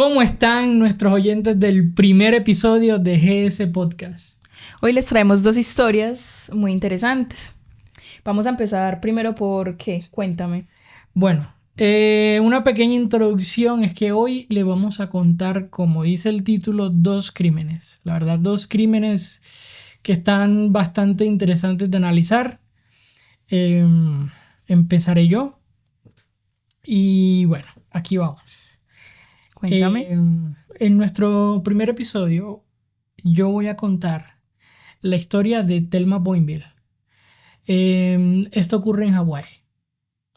¿Cómo están nuestros oyentes del primer episodio de GS Podcast? Hoy les traemos dos historias muy interesantes. Vamos a empezar primero por ¿qué? Cuéntame. Bueno, una pequeña introducción es que hoy le vamos a contar, como dice el título, dos crímenes. La verdad, dos crímenes que están bastante interesantes de analizar. Empezaré yo. Y bueno, aquí vamos. Cuéntame. En nuestro primer episodio, yo voy a contar la historia de Thelma Boinville. Esto ocurre en Hawái.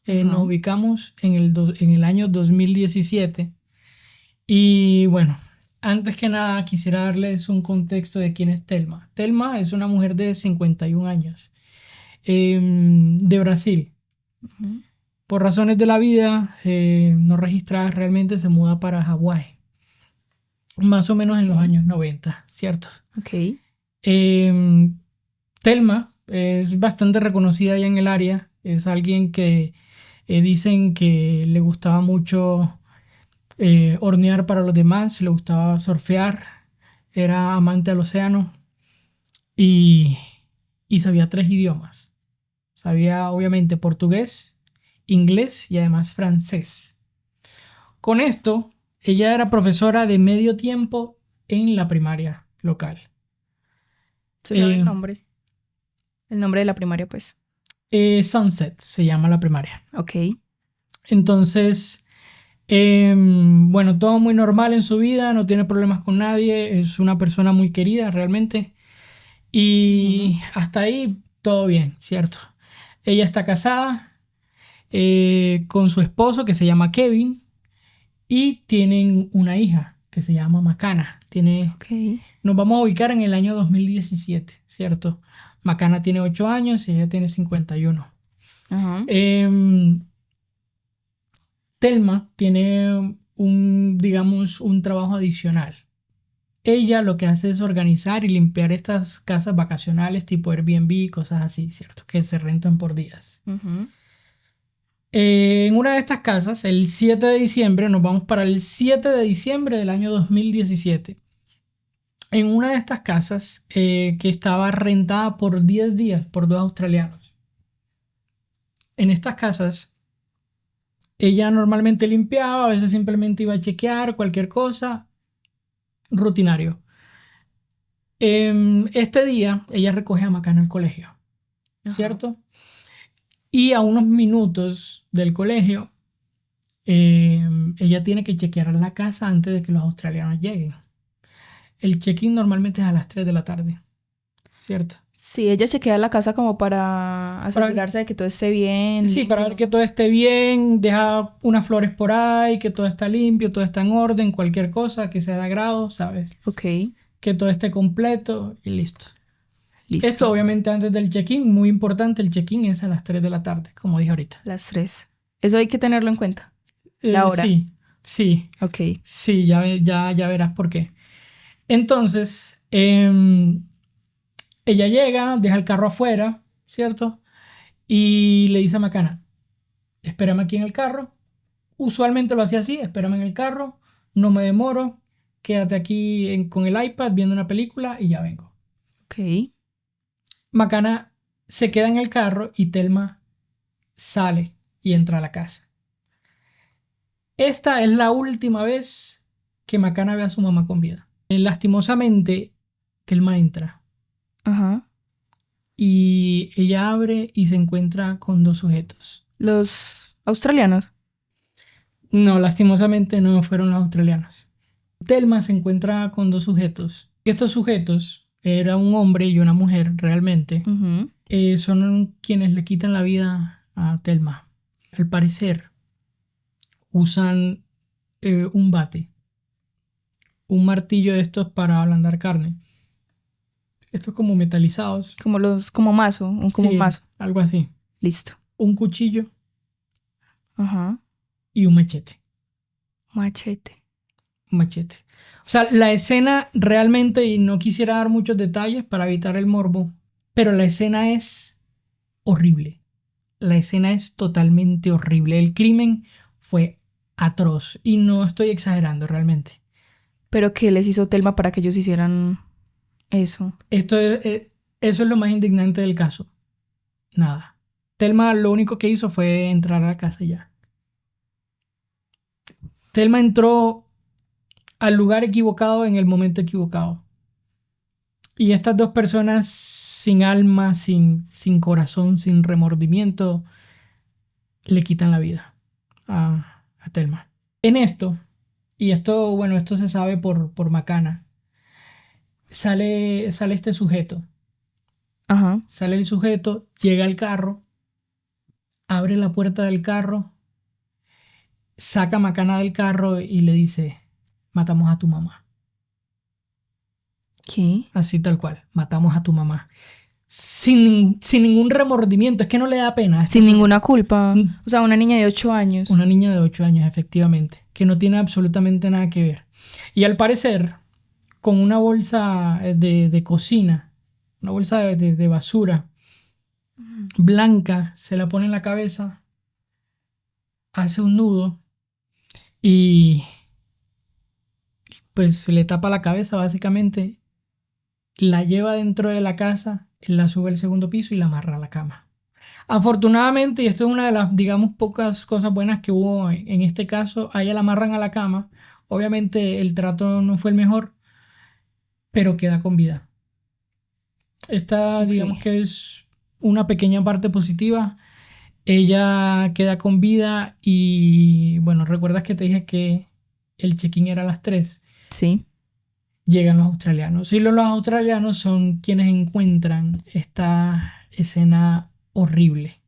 Nos ubicamos en el año 2017. Y bueno, antes que nada quisiera darles un contexto de quién es Thelma. Thelma es una mujer de 51 años, de Brasil. Uh-huh. Por razones de la vida no registradas, realmente se muda para Hawái. Más o menos en los años 90, ¿cierto? Ok. Thelma es bastante reconocida allá en el área. Es alguien que dicen que le gustaba mucho hornear para los demás, le gustaba surfear, era amante al océano y sabía 3 idiomas. Sabía obviamente portugués, inglés y además francés. Con esto, ella era profesora de medio tiempo en la primaria local. ¿Se sabe el nombre? El nombre de la primaria, pues. Sunset se llama la primaria. Ok. Entonces, bueno, todo muy normal en su vida, no tiene problemas con nadie, es una persona muy querida realmente. Y hasta ahí todo bien, ¿cierto? Ella está casada con su esposo que se llama Kevin y tienen una hija que se llama Makana. Nos vamos a ubicar en el año 2017, ¿cierto? Makana tiene 8 años y ella tiene 51. Thelma tiene un trabajo adicional. Ella lo que hace es organizar y limpiar estas casas vacacionales tipo Airbnb, cosas así, ¿cierto? Que se rentan por días. En una de estas casas, el 7 de diciembre, nos vamos para el 7 de diciembre del año 2017. En una de estas casas que estaba rentada por 10 días por 2 australianos. En estas casas, ella normalmente limpiaba, a veces simplemente iba a chequear cualquier cosa, rutinario. Este día, ella recoge a Makana al colegio, ¿cierto? Y a unos minutos del colegio, ella tiene que chequear la casa antes de que los australianos lleguen. El check-in normalmente es a las 3 de la tarde, ¿cierto? Sí, ella se queda en la casa como para asegurarse de que todo esté bien. Sí, limpio. para ver que todo esté bien, deja unas flores por ahí, que todo está limpio, todo está en orden, cualquier cosa que sea de agrado, ¿sabes? Ok. Que todo esté completo y listo. Listo. Esto obviamente antes del check-in, muy importante, el check-in es a las 3 de la tarde, como dije ahorita. Las 3. Eso hay que tenerlo en cuenta. La hora. Sí. Ok. Sí, ya verás por qué. Entonces, ella llega, deja el carro afuera, ¿cierto? Y le dice a Makana, espérame aquí en el carro. Usualmente lo hacía así, espérame en el carro, no me demoro, quédate aquí con el iPad viendo una película y ya vengo. Ok. Makana se queda en el carro y Thelma sale y entra a la casa. Esta es la última vez que Makana ve a su mamá con vida. Lastimosamente, Thelma entra. Y ella abre y se encuentra con 2 sujetos. ¿Los australianos? No, lastimosamente no fueron los australianos. Thelma se encuentra con 2 sujetos. Estos sujetos, era un hombre y una mujer realmente, son quienes le quitan la vida a Thelma. Al parecer, usan un bate, un martillo de estos para ablandar carne. Estos como metalizados. Como mazo, un mazo. Algo así. Listo. Un cuchillo y un machete. Machete. O sea, la escena realmente, y no quisiera dar muchos detalles para evitar el morbo, pero la escena es horrible. La escena es totalmente horrible. El crimen fue atroz. Y no estoy exagerando realmente. ¿Pero qué les hizo Telma para que ellos hicieran eso? Eso es lo más indignante del caso. Nada. Thelma lo único que hizo fue entrar a la casa y ya. Thelma entró al lugar equivocado en el momento equivocado. Y estas dos personas sin alma, sin corazón, sin remordimiento, le quitan la vida a Thelma. En esto, y esto, bueno, esto se sabe por Macana, sale este sujeto. Ajá. Sale el sujeto, llega al carro, abre la puerta del carro, saca a Macana del carro y le dice, matamos a tu mamá. ¿Qué? Así tal cual, matamos a tu mamá. Sin ningún remordimiento, es que no le da pena. Sin ninguna culpa. O sea, una niña de 8 años. Una niña de 8 años, efectivamente, que no tiene absolutamente nada que ver. Y al parecer, con una bolsa de cocina, una bolsa de basura blanca, se la pone en la cabeza, hace un nudo y pues le tapa la cabeza básicamente, la lleva dentro de la casa, la sube al segundo piso y la amarra a la cama. Afortunadamente, y esto es una de las, digamos, pocas cosas buenas que hubo en este caso, a ella la amarran a la cama. Obviamente el trato no fue el mejor, pero queda con vida. Esta, digamos que es una pequeña parte positiva. Ella queda con vida y, bueno, ¿recuerdas que te dije que el check-in era a las 3? Sí. Llegan los australianos. Y los australianos son quienes encuentran esta escena horrible.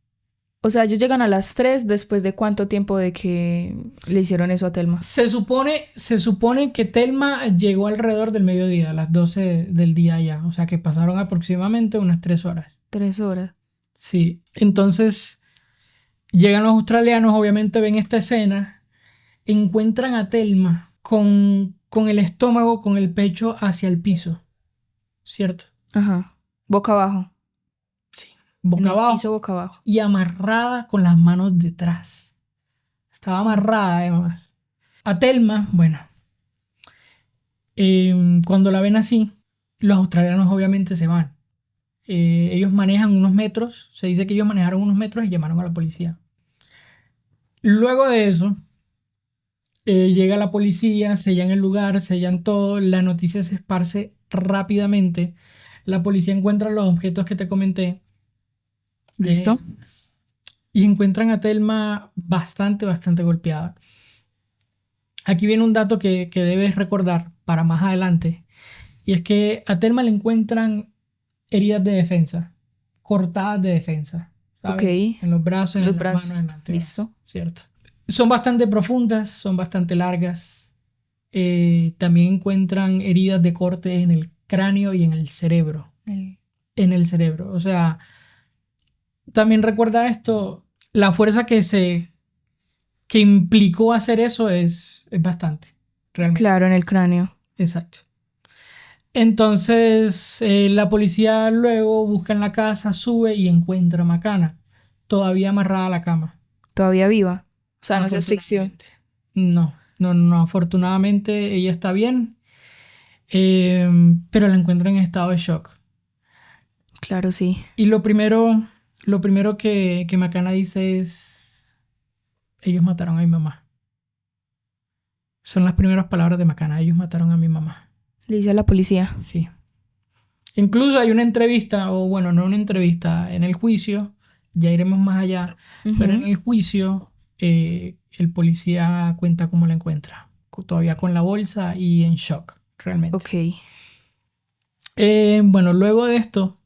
O sea, ellos llegan a las 3 después de cuánto tiempo de que le hicieron eso a Telma. Se supone que Thelma llegó alrededor del mediodía, a las 12 del día ya. O sea que pasaron aproximadamente unas 3 horas. 3 horas. Sí. Entonces llegan los australianos, obviamente ven esta escena, encuentran a Thelma con el estómago, con el pecho hacia el piso. ¿Cierto? Ajá. Boca abajo. Sí. Boca abajo. Piso boca abajo. Y amarrada con las manos detrás. Estaba amarrada además. A Thelma, bueno, cuando la ven así, los australianos obviamente se van. Ellos manejan unos metros, se dice que ellos manejaron unos metros y llamaron a la policía. Luego de eso, llega la policía, sellan el lugar, sellan todo, la noticia se esparce rápidamente. La policía encuentra los objetos que te comenté. ¿Listo? Y encuentran a Thelma bastante golpeada. Aquí viene un dato que debes recordar para más adelante. Y es que a Thelma le encuentran heridas de defensa, cortadas de defensa. ¿Sabes? Ok. En los brazos, en las manos, en la antebrazo. Listo. Cierto. Son bastante profundas, son bastante largas. También encuentran heridas de corte en el cráneo y en el cerebro. En el cerebro. O sea, también recuerda esto, la fuerza que implicó hacer eso es bastante, realmente. Claro, en el cráneo. Exacto. Entonces, la policía luego busca en la casa, sube y encuentra a Macana, todavía amarrada a la cama. Todavía viva. O sea, no se asfixió. No, afortunadamente ella está bien, pero la encuentran en estado de shock. Claro, sí. Y lo primero que Macana dice es, ellos mataron a mi mamá. Son las primeras palabras de Macana, ellos mataron a mi mamá. Le dice a la policía. Sí. Incluso hay una entrevista, o bueno, no una entrevista, en el juicio, ya iremos más allá, pero en el juicio el policía cuenta cómo la encuentra, todavía con la bolsa y en shock, realmente. Ok. Bueno, luego de esto,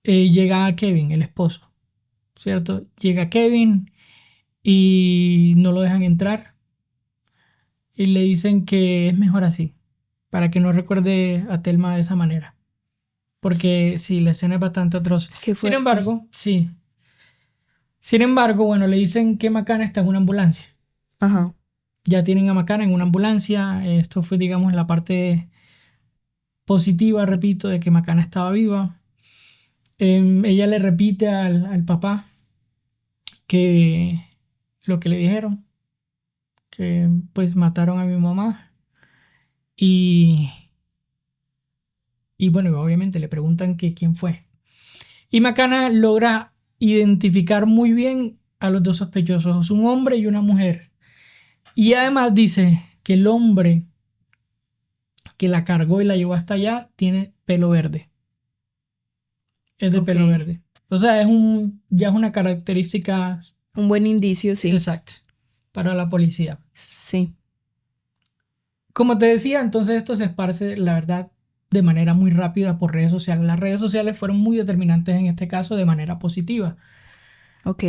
llega Kevin, el esposo, ¿cierto? Llega Kevin y no lo dejan entrar y le dicen que es mejor así, para que no recuerde a Thelma de esa manera. Porque sí, la escena es bastante atroz. Sin embargo, sí. Sin embargo, bueno, le dicen que Macana está en una ambulancia. Ajá. Ya tienen a Macana en una ambulancia. Esto fue, digamos, la parte positiva, repito, de que Macana estaba viva. Ella le repite al papá que lo que le dijeron. que pues mataron a mi mamá. Y, y bueno, obviamente le preguntan que quién fue. Y Macana logra identificar muy bien a los dos sospechosos, un hombre y una mujer. Y además dice que el hombre que la cargó y la llevó hasta allá tiene pelo verde. Es de pelo verde. O sea, ya es una característica. Un buen indicio, sí. Exacto. Para la policía. Sí. Como te decía, entonces esto se esparce, la verdad, de manera muy rápida por redes sociales. Las redes sociales fueron muy determinantes en este caso de manera positiva. Ok.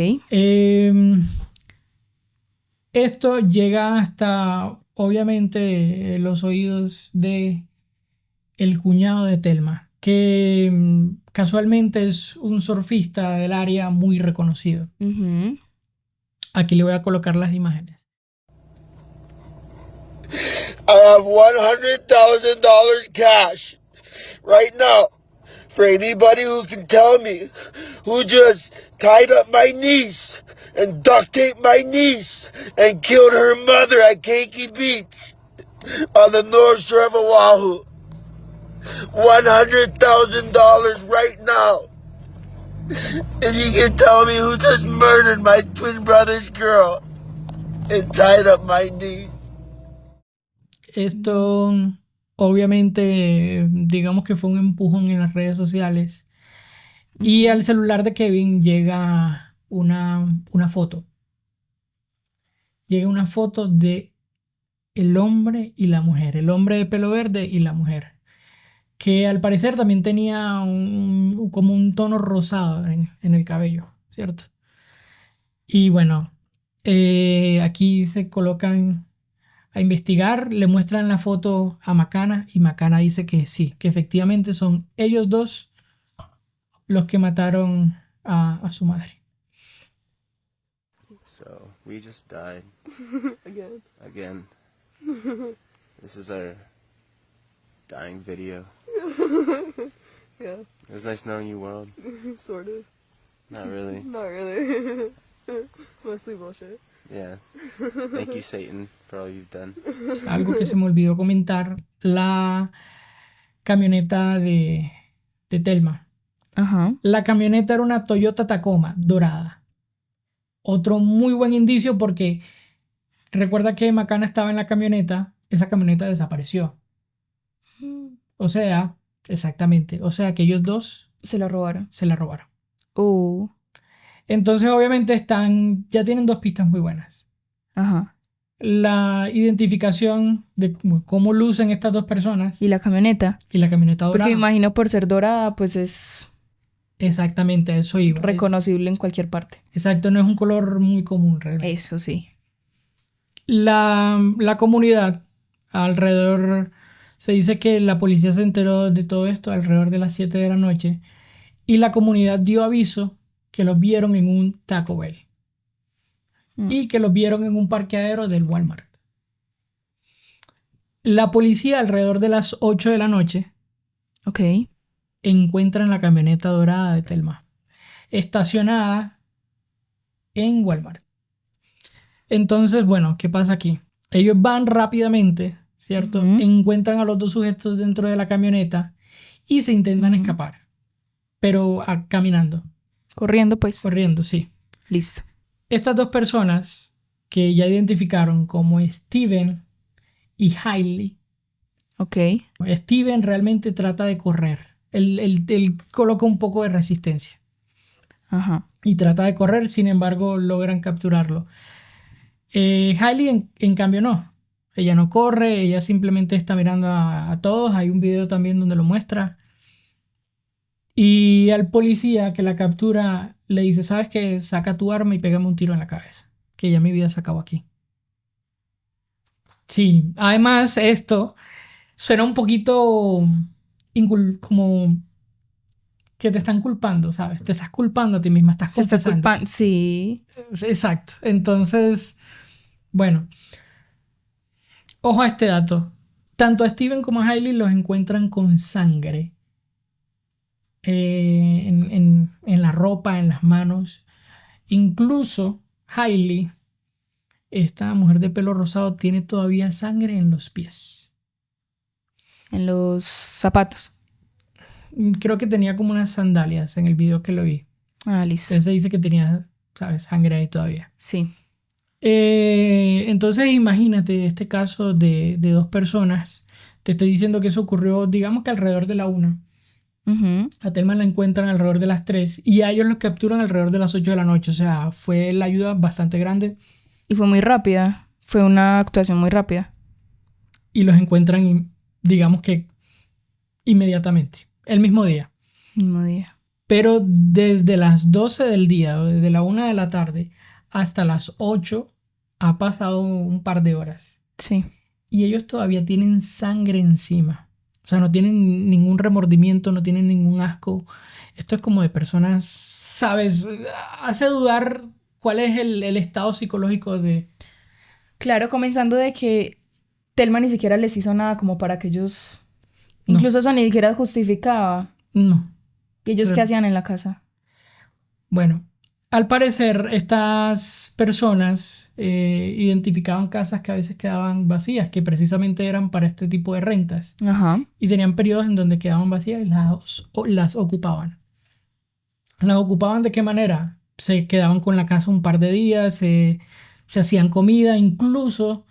Esto llega hasta, obviamente, los oídos de el cuñado de Thelma, que casualmente es un surfista del área muy reconocido. Aquí le voy a colocar las imágenes. I have $100,000 cash right now for anybody who can tell me who just tied up my niece and duct taped my niece and killed her mother at Keiki Beach on the North Shore of Oahu. $100,000 right now. If you can tell me who just murdered my twin brother's girl and tied up my niece. Esto, obviamente, digamos que fue un empujón en las redes sociales. Y al celular de Kevin llega una foto. Llega una foto de el hombre y la mujer. El hombre de pelo verde y la mujer. Que al parecer también tenía como un tono rosado en el cabello, ¿cierto? Y bueno, aquí se colocan a investigar, le muestran la foto a Macana y Macana dice que sí, que efectivamente son ellos dos los que mataron a su madre. So, we just died. Again. This is our dying video. Yeah. It was nice knowing you, world. Sort of. Not really. Not really. Mostly bullshit. Yeah. Thank you, Satan, for all you've done. Algo que se me olvidó comentar, la camioneta de Thelma. Ajá. La camioneta era una Toyota Tacoma dorada. Otro muy buen indicio porque recuerda que Macana estaba en la camioneta, esa camioneta desapareció. O sea, exactamente, o sea que ellos dos se la robaron. Entonces obviamente ya tienen dos pistas muy buenas. Ajá. La identificación de cómo lucen estas dos personas. Y la camioneta. Dorada. Porque me imagino por ser dorada, pues es... Exactamente, a eso iba. Reconocible en cualquier parte. Exacto, no es un color muy común realmente. Eso sí. La comunidad alrededor... Se dice que la policía se enteró de todo esto alrededor de las 7 de la noche y la comunidad dio aviso que los vieron en un Taco Bell y que los vieron en un parqueadero del Walmart. La policía alrededor de las 8 de la noche encuentran la camioneta dorada de Thelma estacionada en Walmart. Entonces, bueno, ¿qué pasa aquí? Ellos van rápidamente, ¿cierto? Encuentran a los dos sujetos dentro de la camioneta y se intentan escapar. Pero caminando. Corriendo, pues. Corriendo, sí. Listo. Estas dos personas que ya identificaron como Steven y Hailey. Steven realmente trata de correr. Él coloca un poco de resistencia. Ajá. Y trata de correr, sin embargo, logran capturarlo. Hailey, en cambio, no. Ella no corre, ella simplemente está mirando a todos. Hay un video también donde lo muestra. Y al policía que la captura le dice, ¿sabes qué? Saca tu arma y pégame un tiro en la cabeza. Que ya mi vida se acabó aquí. Sí, además esto suena un poquito como que te están culpando, ¿sabes? Te estás culpando a ti misma, estás confesando. Sí. Exacto. Entonces, bueno... Ojo a este dato. Tanto a Steven como a Hailey los encuentran con sangre en la ropa, en las manos. Incluso Hailey esta mujer de pelo rosado tiene todavía sangre en los pies. En los zapatos. Creo que tenía como unas sandalias en el video que lo vi. Ah, listo. Entonces se dice que tenía, ¿sabes? Sangre ahí todavía. Sí. Entonces imagínate este caso de dos personas. Te estoy diciendo que eso ocurrió, digamos que alrededor de la 1. Ujú. A Thelma la encuentran alrededor de las 3 y a ellos los capturan alrededor de las 8 de la noche. O sea, fue la ayuda bastante grande Y fue muy rápida. Fue una actuación muy rápida. y los encuentran, digamos que inmediatamente, el mismo día. Mismo día. Pero desde las 12 del día, desde la 1 de la tarde hasta las 8, ha pasado un par de horas. Sí. Y ellos todavía tienen sangre encima. O sea, no tienen ningún remordimiento, no tienen ningún asco. Esto es como de personas, ¿sabes? Hace dudar cuál es el estado psicológico de... Claro, comenzando de que Thelma ni siquiera les hizo nada como para que ellos... No. Incluso eso ni siquiera justificaba. No. ¿Y ellos qué Pero- hacían en la casa? Bueno, al parecer estas personas identificaban casas que a veces quedaban vacías, que precisamente eran para este tipo de rentas. Ajá. Y tenían periodos en donde quedaban vacías y las ocupaban. ¿Las ocupaban de qué manera? Se quedaban con la casa un par de días, se hacían comida, incluso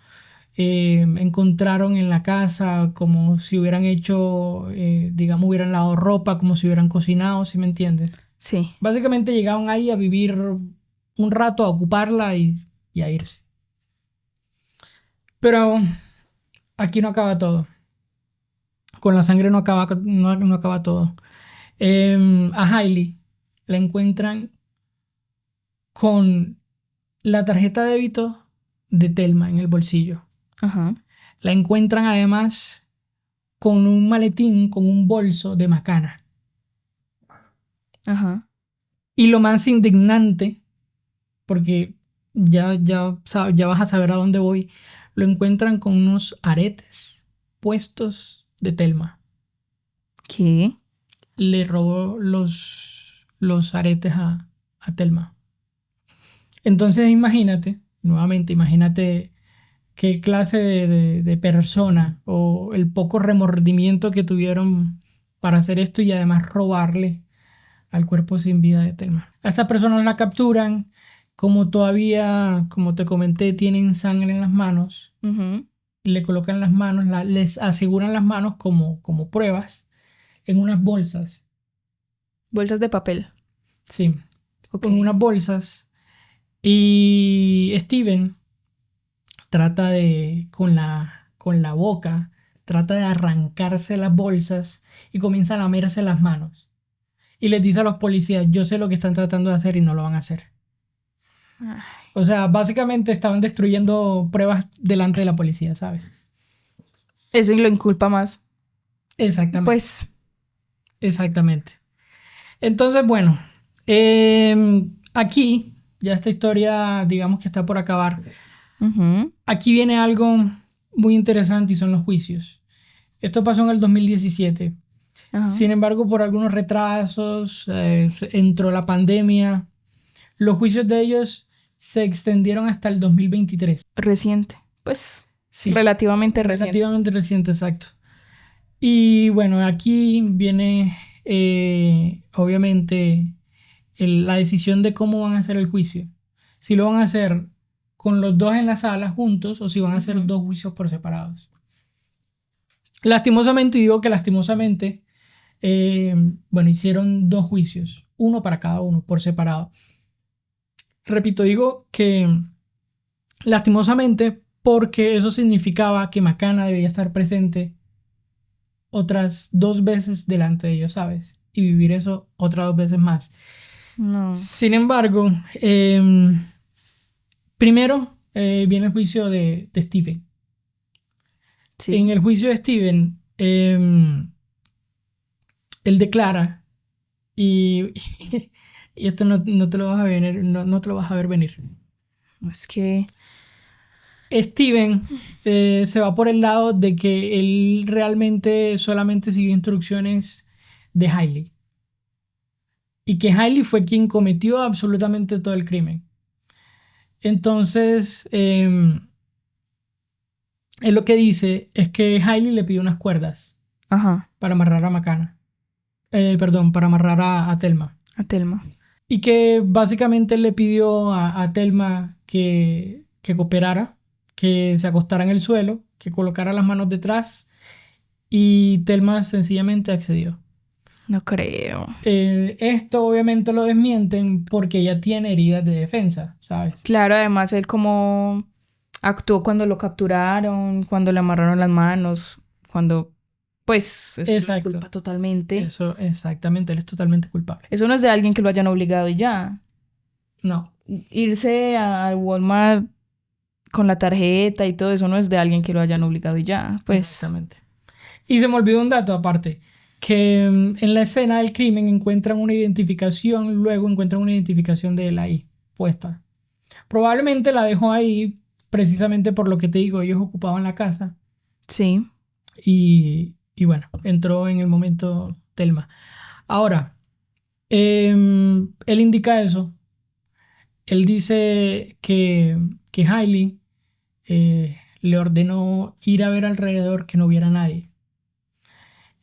encontraron en la casa como si hubieran hecho, digamos, hubieran lavado ropa, como si hubieran cocinado, ¿sí me entiendes? Sí. Básicamente llegaban ahí a vivir un rato, a ocuparla y a irse. Pero aquí no acaba todo. Con la sangre no acaba todo. A Hailey la encuentran con la tarjeta de débito de Thelma en el bolsillo. Ajá. La encuentran además con un maletín, con un bolso de macana. Ajá. Y lo más indignante, porque ya vas a saber a dónde voy, lo encuentran con unos aretes puestos de Thelma. ¿Qué? Le robó los aretes a Thelma. Entonces imagínate qué clase de persona o el poco remordimiento que tuvieron para hacer esto y además robarle al cuerpo sin vida de Thelma. A estas personas la capturan, como todavía, como te comenté, tienen sangre en las manos, Ujú. le colocan las manos, les aseguran las manos como pruebas en unas bolsas. Bolsas de papel. Sí, Ok. con unas bolsas. Y Steven trata con la boca, trata de arrancarse las bolsas y comienza a lamerse las manos. Y les dice a los policías, yo sé lo que están tratando de hacer y no lo van a hacer. Ay. O sea, básicamente estaban destruyendo pruebas delante de la policía, ¿sabes? Eso y lo inculpa más. Exactamente. Pues, Exactamente. Entonces, bueno, aquí, ya esta historia, digamos que está por acabar. ujú. Aquí viene algo muy interesante y son los juicios. Esto pasó en el 2017. Ajá. Sin embargo, por algunos retrasos, entró la pandemia. Los juicios de ellos se extendieron hasta el 2023. Reciente. Pues, Sí, relativamente reciente. relativamente reciente, exacto. Y bueno, aquí viene obviamente la decisión de cómo van a hacer el juicio. Si lo van a hacer con los dos en la sala juntos o si van a hacer Ujú. dos juicios por separados. Lastimosamente, y digo que lastimosamente, bueno, hicieron dos juicios, uno para cada uno, por separado. Repito, digo que lastimosamente porque eso significaba que Macana debía estar presente otras 2 veces delante de ellos, ¿sabes? Y vivir eso otras 2 veces más. No. Sin embargo, primero viene el juicio de Steven. Sí. En el juicio de Steven, él declara y, y esto no te lo vas a ver, no te lo vas a ver venir. Es que... Steven se va por el lado de que él realmente solamente siguió instrucciones de Hailey. Y que Hailey fue quien cometió absolutamente todo el crimen. Entonces, él lo que dice es que Hailey le pidió unas cuerdas Ajá. para amarrar a Macana. Perdón, para amarrar a Thelma. A Thelma. Y que básicamente le pidió a Thelma que cooperara, que se acostara en el suelo, que colocara las manos detrás y Thelma sencillamente accedió. No creo. Esto obviamente lo desmienten porque ella tiene heridas de defensa, ¿sabes? Claro, además él como actuó cuando lo capturaron, cuando le amarraron las manos, cuando... Pues, eso es Exacto. culpa totalmente. Eso, exactamente, él es totalmente culpable. Eso no es de alguien que lo hayan obligado y ya. No, Irse al Walmart con la tarjeta y todo eso no es de alguien que lo hayan obligado y ya. Pues, exactamente. Y se me olvidó un dato aparte, que en la escena del crimen encuentran una identificación, luego encuentran una identificación de él ahí, puesta. Probablemente la dejó ahí precisamente por lo que te digo, ellos ocupaban la casa sí. y bueno, entró en el momento Thelma. Ahora, él indica eso. Él dice que Hailey le ordenó ir a ver alrededor que no hubiera nadie.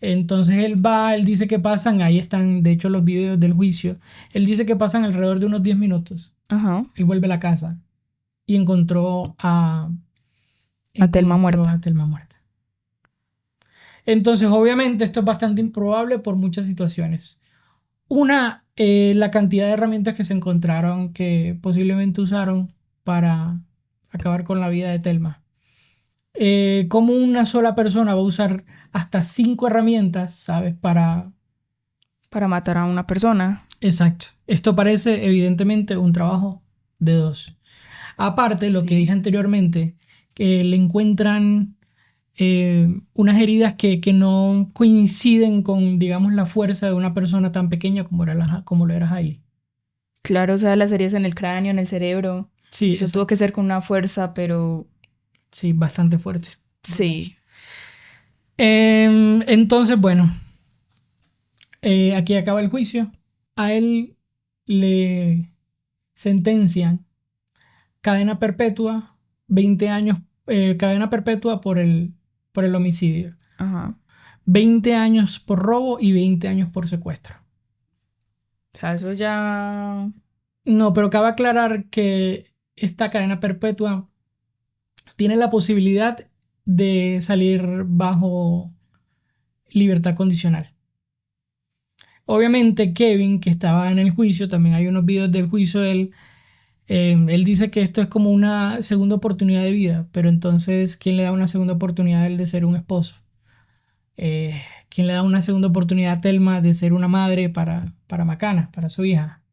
Entonces él va, él dice que pasan, ahí están de hecho los videos del juicio, él dice que pasan alrededor de unos 10 minutos. Ajá. Él vuelve a la casa y encontró a Thelma muerta. A Thelma muerta. Entonces obviamente esto es bastante improbable por muchas situaciones. Una, la cantidad de herramientas que se encontraron que posiblemente usaron para acabar con la vida de Thelma. Cómo una sola persona va a usar hasta 5 herramientas, ¿sabes? Para Matar a una persona. Exacto. Esto parece evidentemente un trabajo de 2. Aparte, lo que dije anteriormente, que le encuentran unas heridas que no coinciden con, digamos, la fuerza de una persona tan pequeña como lo era Hailey. Claro, o sea, las heridas en el cráneo, en el cerebro. Sí, Eso tuvo que ser con una fuerza, pero... Sí, bastante fuerte. Sí. Entonces, bueno, aquí acaba el juicio. A él le sentencian cadena perpetua, 20 años, cadena perpetua por el homicidio. Ajá. 20 años por robo y 20 años por secuestro. O sea, eso ya... No, pero cabe aclarar que esta cadena perpetua tiene la posibilidad de salir bajo libertad condicional. Obviamente Kevin, que estaba en el juicio, también hay unos videos del juicio de él. Él dice que esto es como una segunda oportunidad de vida, pero entonces, ¿quién le da una segunda oportunidad a él de ser un esposo? ¿Quién le da una segunda oportunidad a Thelma de ser una madre para Macana, para su hija?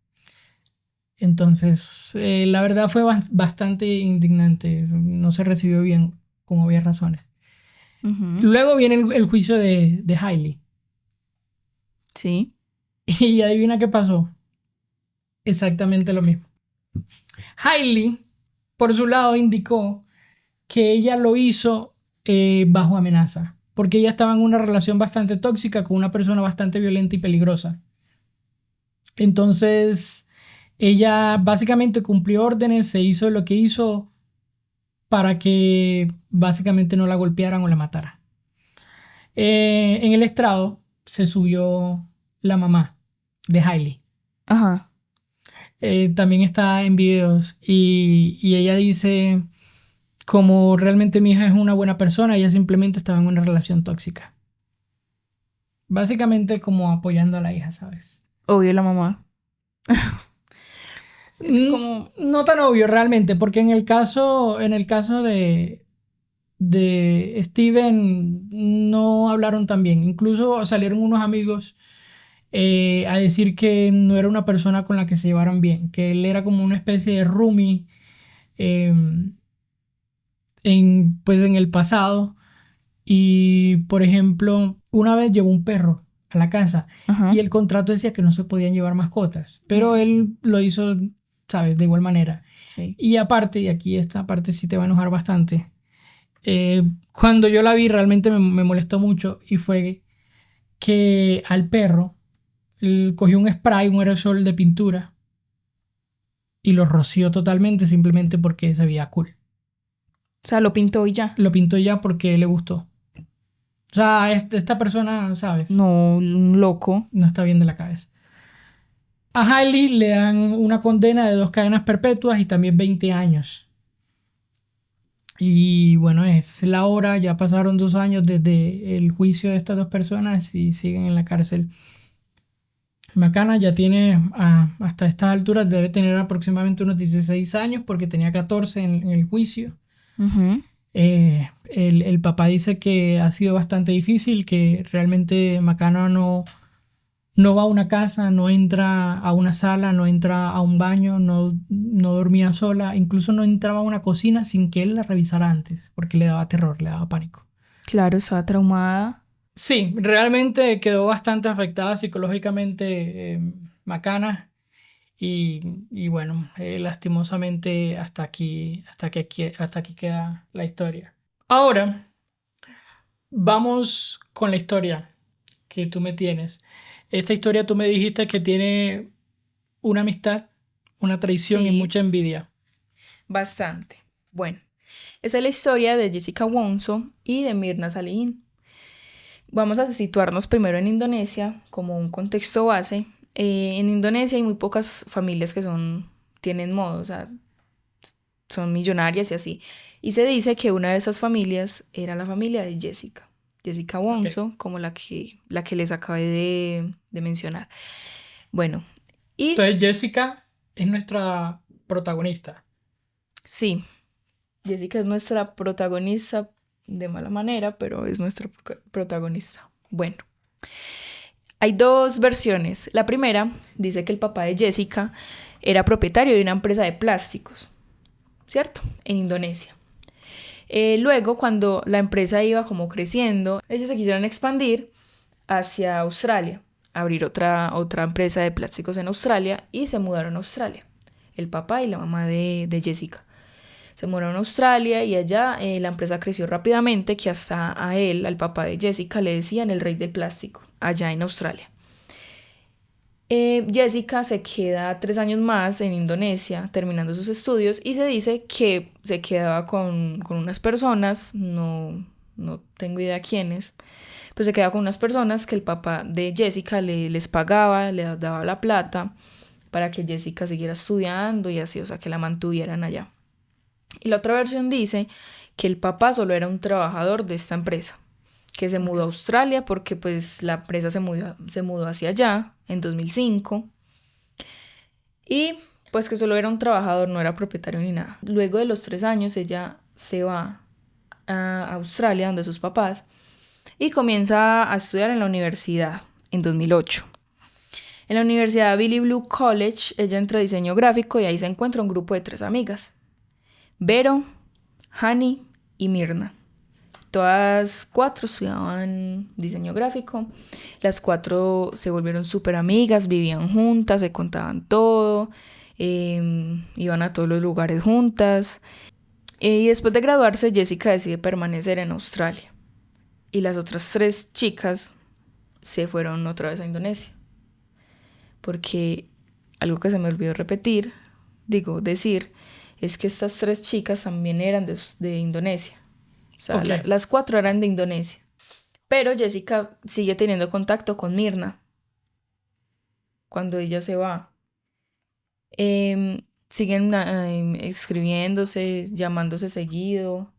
Entonces, la verdad fue bastante indignante, no se recibió bien, como había razones. Luego viene el juicio de Hailey. Sí. Y adivina qué pasó. Exactamente lo mismo. Hailey, por su lado, indicó que ella lo hizo bajo amenaza, porque ella estaba en una relación bastante tóxica con una persona bastante violenta y peligrosa. Entonces, ella básicamente cumplió órdenes, se hizo lo que hizo para que básicamente no la golpearan o la mataran. En el estrado se subió la mamá de Hailey. Ajá. También está en videos y ella dice, como realmente mi hija es una buena persona, ella simplemente estaba en una relación tóxica. Básicamente como apoyando a la hija, ¿sabes? Obvio la mamá. Es como... No tan obvio realmente, porque en el caso de Steven no hablaron tan bien. Incluso salieron unos amigos a decir que no era una persona con la que se llevaran bien, que él era como una especie de roomie pues en el pasado. Y por ejemplo, una vez llevó un perro a la casa. Ajá. Y el contrato decía que no se podían llevar mascotas, pero él lo hizo, ¿sabes? De igual manera. Sí. Y aparte, y aquí esta parte sí te va a enojar bastante, cuando yo la vi realmente me molestó mucho y fue que al perro él cogió un spray, un aerosol de pintura y lo roció totalmente simplemente porque se veía cool. O sea, lo pintó y ya. Lo pintó ya porque le gustó. O sea, esta persona, ¿sabes? No, un loco. No está bien de la cabeza. A Hailey le dan una condena de 2 cadenas perpetuas y también 20 años. Y bueno, es la hora, ya pasaron 2 años desde el juicio de estas 2 personas y siguen en la cárcel. McCann ya tiene, hasta estas alturas, debe tener aproximadamente unos 16 años porque tenía 14 en el juicio. Ujú. El papá dice que ha sido bastante difícil, que realmente McCann no va a una casa, no entra a una sala, no entra a un baño, no dormía sola, incluso no entraba a una cocina sin que él la revisara antes, porque le daba terror, le daba pánico. Claro, estaba traumada. Sí, realmente quedó bastante afectada psicológicamente McCann y bueno, lastimosamente hasta aquí queda la historia. Ahora vamos con la historia que tú me tienes. Esta historia tú me dijiste que tiene una amistad, una traición y Sí. mucha envidia. Bastante. Bueno, esa es la historia de Jessica Wonso y de Mirna Salihin. Vamos a situarnos primero en Indonesia como un contexto base. En Indonesia hay muy pocas familias que tienen modo, o sea, son millonarias y así. Y se dice que una de esas familias era la familia de Jessica. Jessica Wonso, como la que les acabé de mencionar. Bueno, y Entonces Jessica es nuestra protagonista. sí, Jessica es nuestra protagonista de mala manera, pero es nuestra protagonista. Bueno, hay 2 versiones. La primera dice que el papá de Jessica era propietario de una empresa de plásticos, ¿cierto? En Indonesia. Luego, cuando la empresa iba como creciendo, ellos se quisieron expandir hacia Australia, abrir otra empresa de plásticos en Australia y se mudaron a Australia, el papá y la mamá de Jessica. Se mudaron a Australia y allá la empresa creció rápidamente que hasta a él, al papá de Jessica, le decían el rey del plástico, allá en Australia. Jessica se queda 3 años más en Indonesia terminando sus estudios y se dice que se quedaba con unas personas, no tengo idea quiénes, pues se quedaba con unas personas que el papá de Jessica les pagaba, le daba la plata para que Jessica siguiera estudiando y así, o sea, que la mantuvieran allá. Y la otra versión dice que el papá solo era un trabajador de esta empresa, que se mudó a Australia porque pues la empresa se mudó hacia allá en 2005 y pues que solo era un trabajador, no era propietario ni nada. Luego de los 3 años ella se va a Australia donde sus papás y comienza a estudiar en la universidad en 2008. En la Universidad Billy Blue College ella entra a diseño gráfico y ahí se encuentra un grupo de 3 amigas: Vero, Hani y Mirna. Todas 4 estudiaban diseño gráfico. Las 4 se volvieron súper amigas, vivían juntas, se contaban todo, iban a todos los lugares juntas. Y después de graduarse, Jessica decide permanecer en Australia. Y las otras 3 chicas se fueron otra vez a Indonesia. Porque algo que se me olvidó decir, es que estas 3 chicas también eran de Indonesia. O sea, Ok. las 4 eran de Indonesia. Pero Jessica sigue teniendo contacto con Mirna cuando ella se va. Siguen escribiéndose, llamándose seguido.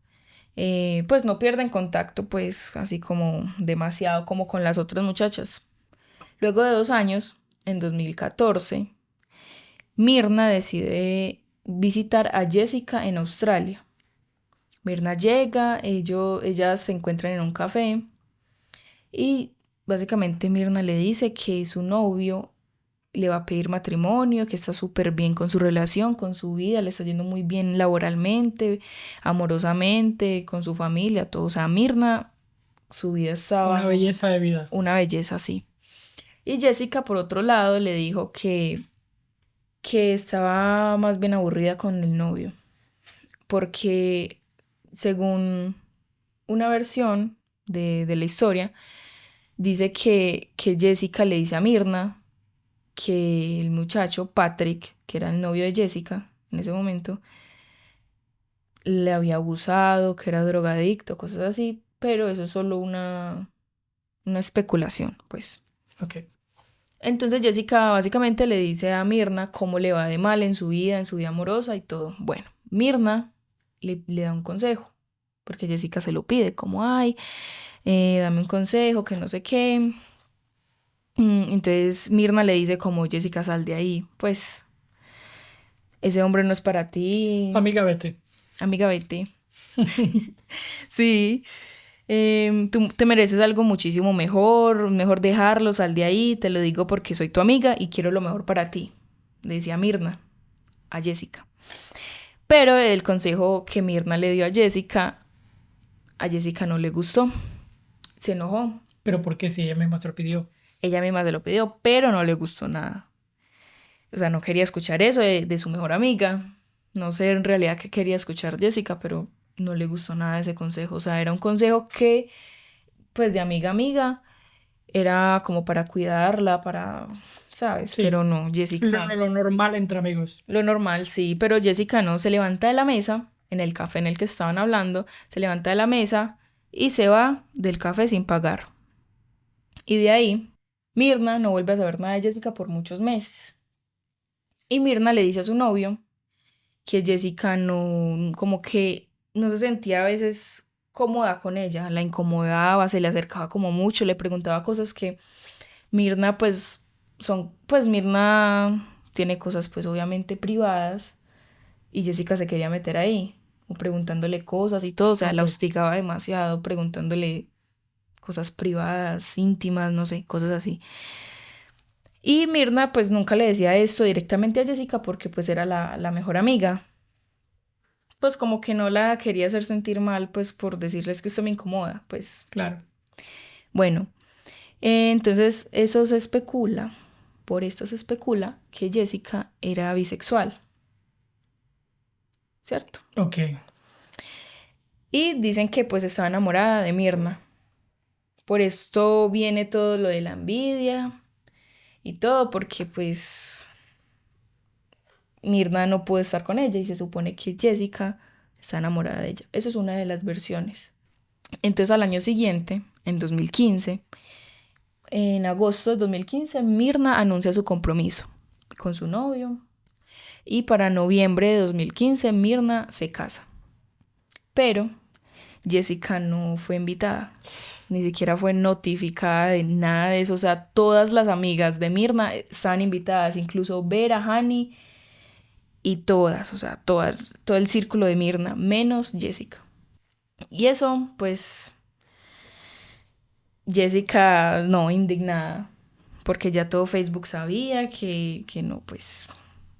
Pues no pierden contacto, pues así como demasiado como con las otras muchachas. Luego de 2 años, en 2014, Mirna decide visitar a Jessica en Australia. Mirna llega, ellas se encuentran en un café y básicamente Mirna le dice que su novio le va a pedir matrimonio, que está súper bien con su relación, con su vida, le está yendo muy bien laboralmente, amorosamente, con su familia, todo. O sea, Mirna, su vida estaba Una belleza de vida. una belleza, sí. Y Jessica, por otro lado, le dijo que estaba más bien aburrida con el novio, porque según una versión de la historia, dice que Jessica le dice a Mirna que el muchacho, Patrick, que era el novio de Jessica en ese momento, le había abusado, que era drogadicto, cosas así, pero eso es solo una especulación, pues. Ok. Entonces Jessica básicamente le dice a Mirna cómo le va de mal en su vida amorosa y todo. Bueno, Mirna le da un consejo, porque Jessica se lo pide, como, ay, dame un consejo, que no sé qué. Entonces Mirna le dice como, Jessica, sal de ahí, pues ese hombre no es para ti, Amiga, vete. amiga, vete. Sí, tú te mereces algo muchísimo mejor dejarlo, sal de ahí, te lo digo porque soy tu amiga y quiero lo mejor para ti, le decía Mirna a Jessica. Pero el consejo que Mirna le dio a Jessica no le gustó, se enojó, Pero ¿por qué si ella misma se lo pidió? ella misma se lo pidió, pero no le gustó nada. O sea, no quería escuchar eso de su mejor amiga. No sé en realidad qué quería escuchar Jessica, pero no le gustó nada ese consejo. O sea, era un consejo que, pues de amiga a amiga, era como para cuidarla, para, ¿sabes? Sí. Pero no, Jessica, Lo normal entre amigos. lo normal sí, pero Jessica no, se levanta de la mesa, en el café en el que estaban hablando, se levanta de la mesa y se va del café sin pagar. Y de ahí, Mirna no vuelve a saber nada de Jessica por muchos meses. Y Mirna le dice a su novio que Jessica no, como que no se sentía a veces cómoda con ella, la incomodaba, se le acercaba como mucho, le preguntaba cosas que Mirna pues Mirna tiene cosas pues obviamente privadas y Jessica se quería meter ahí, o preguntándole cosas y todo, o sea, la Ok. hostigaba demasiado, preguntándole cosas privadas, íntimas, no sé, cosas así. Y Mirna pues nunca le decía esto directamente a Jessica porque pues era la mejor amiga. Pues como que no la quería hacer sentir mal pues por decirles que usted me incomoda, pues Claro. bueno. Entonces por esto se especula que Jessica era bisexual, ¿cierto? Ok. Y dicen que pues estaba enamorada de Mirna. Por esto viene todo lo de la envidia y todo porque pues Mirna no pudo estar con ella y se supone que Jessica está enamorada de ella. Eso es una de las versiones. Entonces al año siguiente, en 2015, en agosto de 2015, Mirna anuncia su compromiso con su novio y para noviembre de 2015 Mirna se casa. Pero Jessica no fue invitada, ni siquiera fue notificada de nada de eso. O sea, todas las amigas de Mirna estaban invitadas, incluso Vera, Hani y todas, o sea, todas, todo el círculo de Mirna, menos Jessica. Y eso, pues, Jessica, no, indignada, porque ya todo Facebook sabía que no, pues,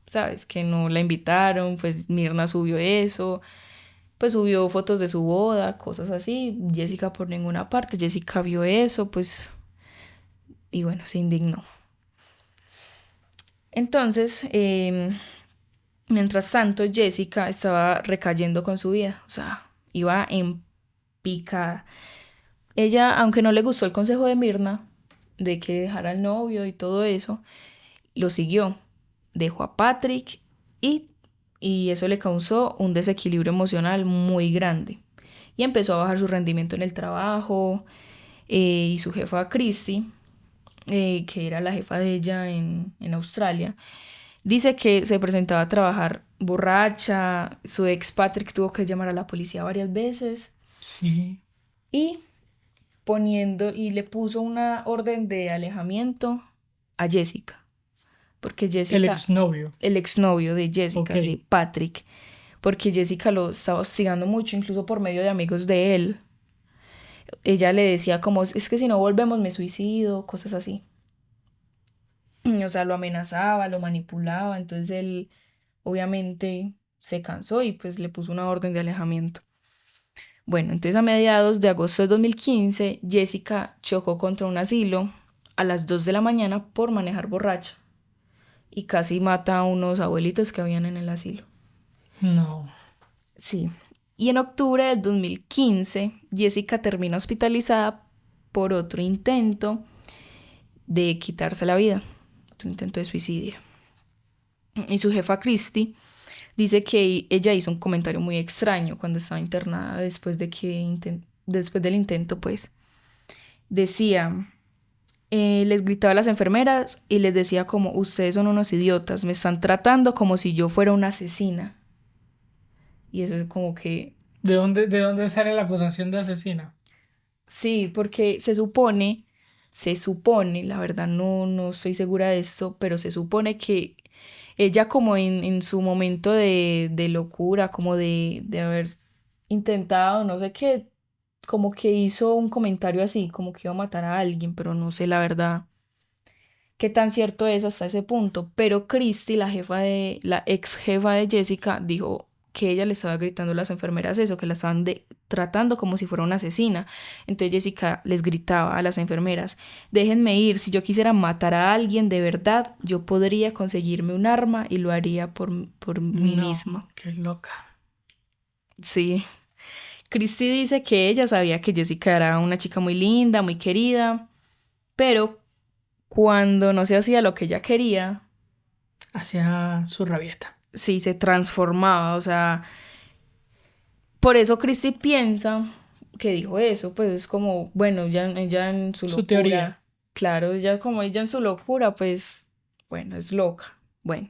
sabes, que no la invitaron, pues Mirna subió eso, pues subió fotos de su boda, cosas así, Jessica por ninguna parte, Jessica vio eso, pues, y bueno, se indignó. Entonces, mientras tanto, Jessica estaba recayendo con su vida, o sea, iba en picada. Ella, aunque no le gustó el consejo de Mirna, de que dejara al novio y todo eso, lo siguió. Dejó a Patrick y eso le causó un desequilibrio emocional muy grande. Y empezó a bajar su rendimiento en el trabajo. Y su jefa, Christy, que era la jefa de ella en Australia, dice que se presentaba a trabajar borracha. Su ex Patrick tuvo que llamar a la policía varias veces. Sí. Y le puso una orden de alejamiento a Jessica, porque El Jessica, exnovio. el exnovio de Jessica, Ok. sí, Patrick, porque Jessica lo estaba hostigando mucho, incluso por medio de amigos de él. Ella le decía como, es que si no volvemos me suicido, cosas así. O sea, lo amenazaba, lo manipulaba, entonces él obviamente se cansó y pues le puso una orden de alejamiento. Bueno, entonces a mediados de agosto de 2015, Jessica chocó contra un asilo a las 2 de la mañana por manejar borracha y casi mata a unos abuelitos que habían en el asilo. No. Sí. Y en octubre del 2015, Jessica termina hospitalizada por otro intento de quitarse la vida. otro intento de suicidio. Y su jefa Christy dice que ella hizo un comentario muy extraño cuando estaba internada después después del intento, pues. Decía, les gritaba a las enfermeras y les decía como, ustedes son unos idiotas, me están tratando como si yo fuera una asesina. Y eso es como que, ¿De dónde sale la acusación de asesina? sí, porque se supone, la verdad no estoy segura de esto, pero se supone que ella como en su momento de locura, como de haber intentado, no sé qué, como que hizo un comentario así, como que iba a matar a alguien, pero no sé la verdad qué tan cierto es hasta ese punto. Pero Christy, la ex jefa de Jessica, dijo que ella le estaba gritando a las enfermeras eso, que la estaban tratando como si fuera una asesina. Entonces Jessica les gritaba a las enfermeras, déjenme ir, si yo quisiera matar a alguien de verdad, yo podría conseguirme un arma y lo haría por mí No, misma. qué loca. Sí. Christy dice que ella sabía que Jessica era una chica muy linda, muy querida, pero cuando no se hacía lo que ella quería, Hacía su rabieta. sí se transformaba. O sea, por eso Christy piensa que dijo eso, pues es como, bueno, ya ella en su Su locura, teoría. claro, ya como ella en su locura, pues, bueno, es loca. Bueno.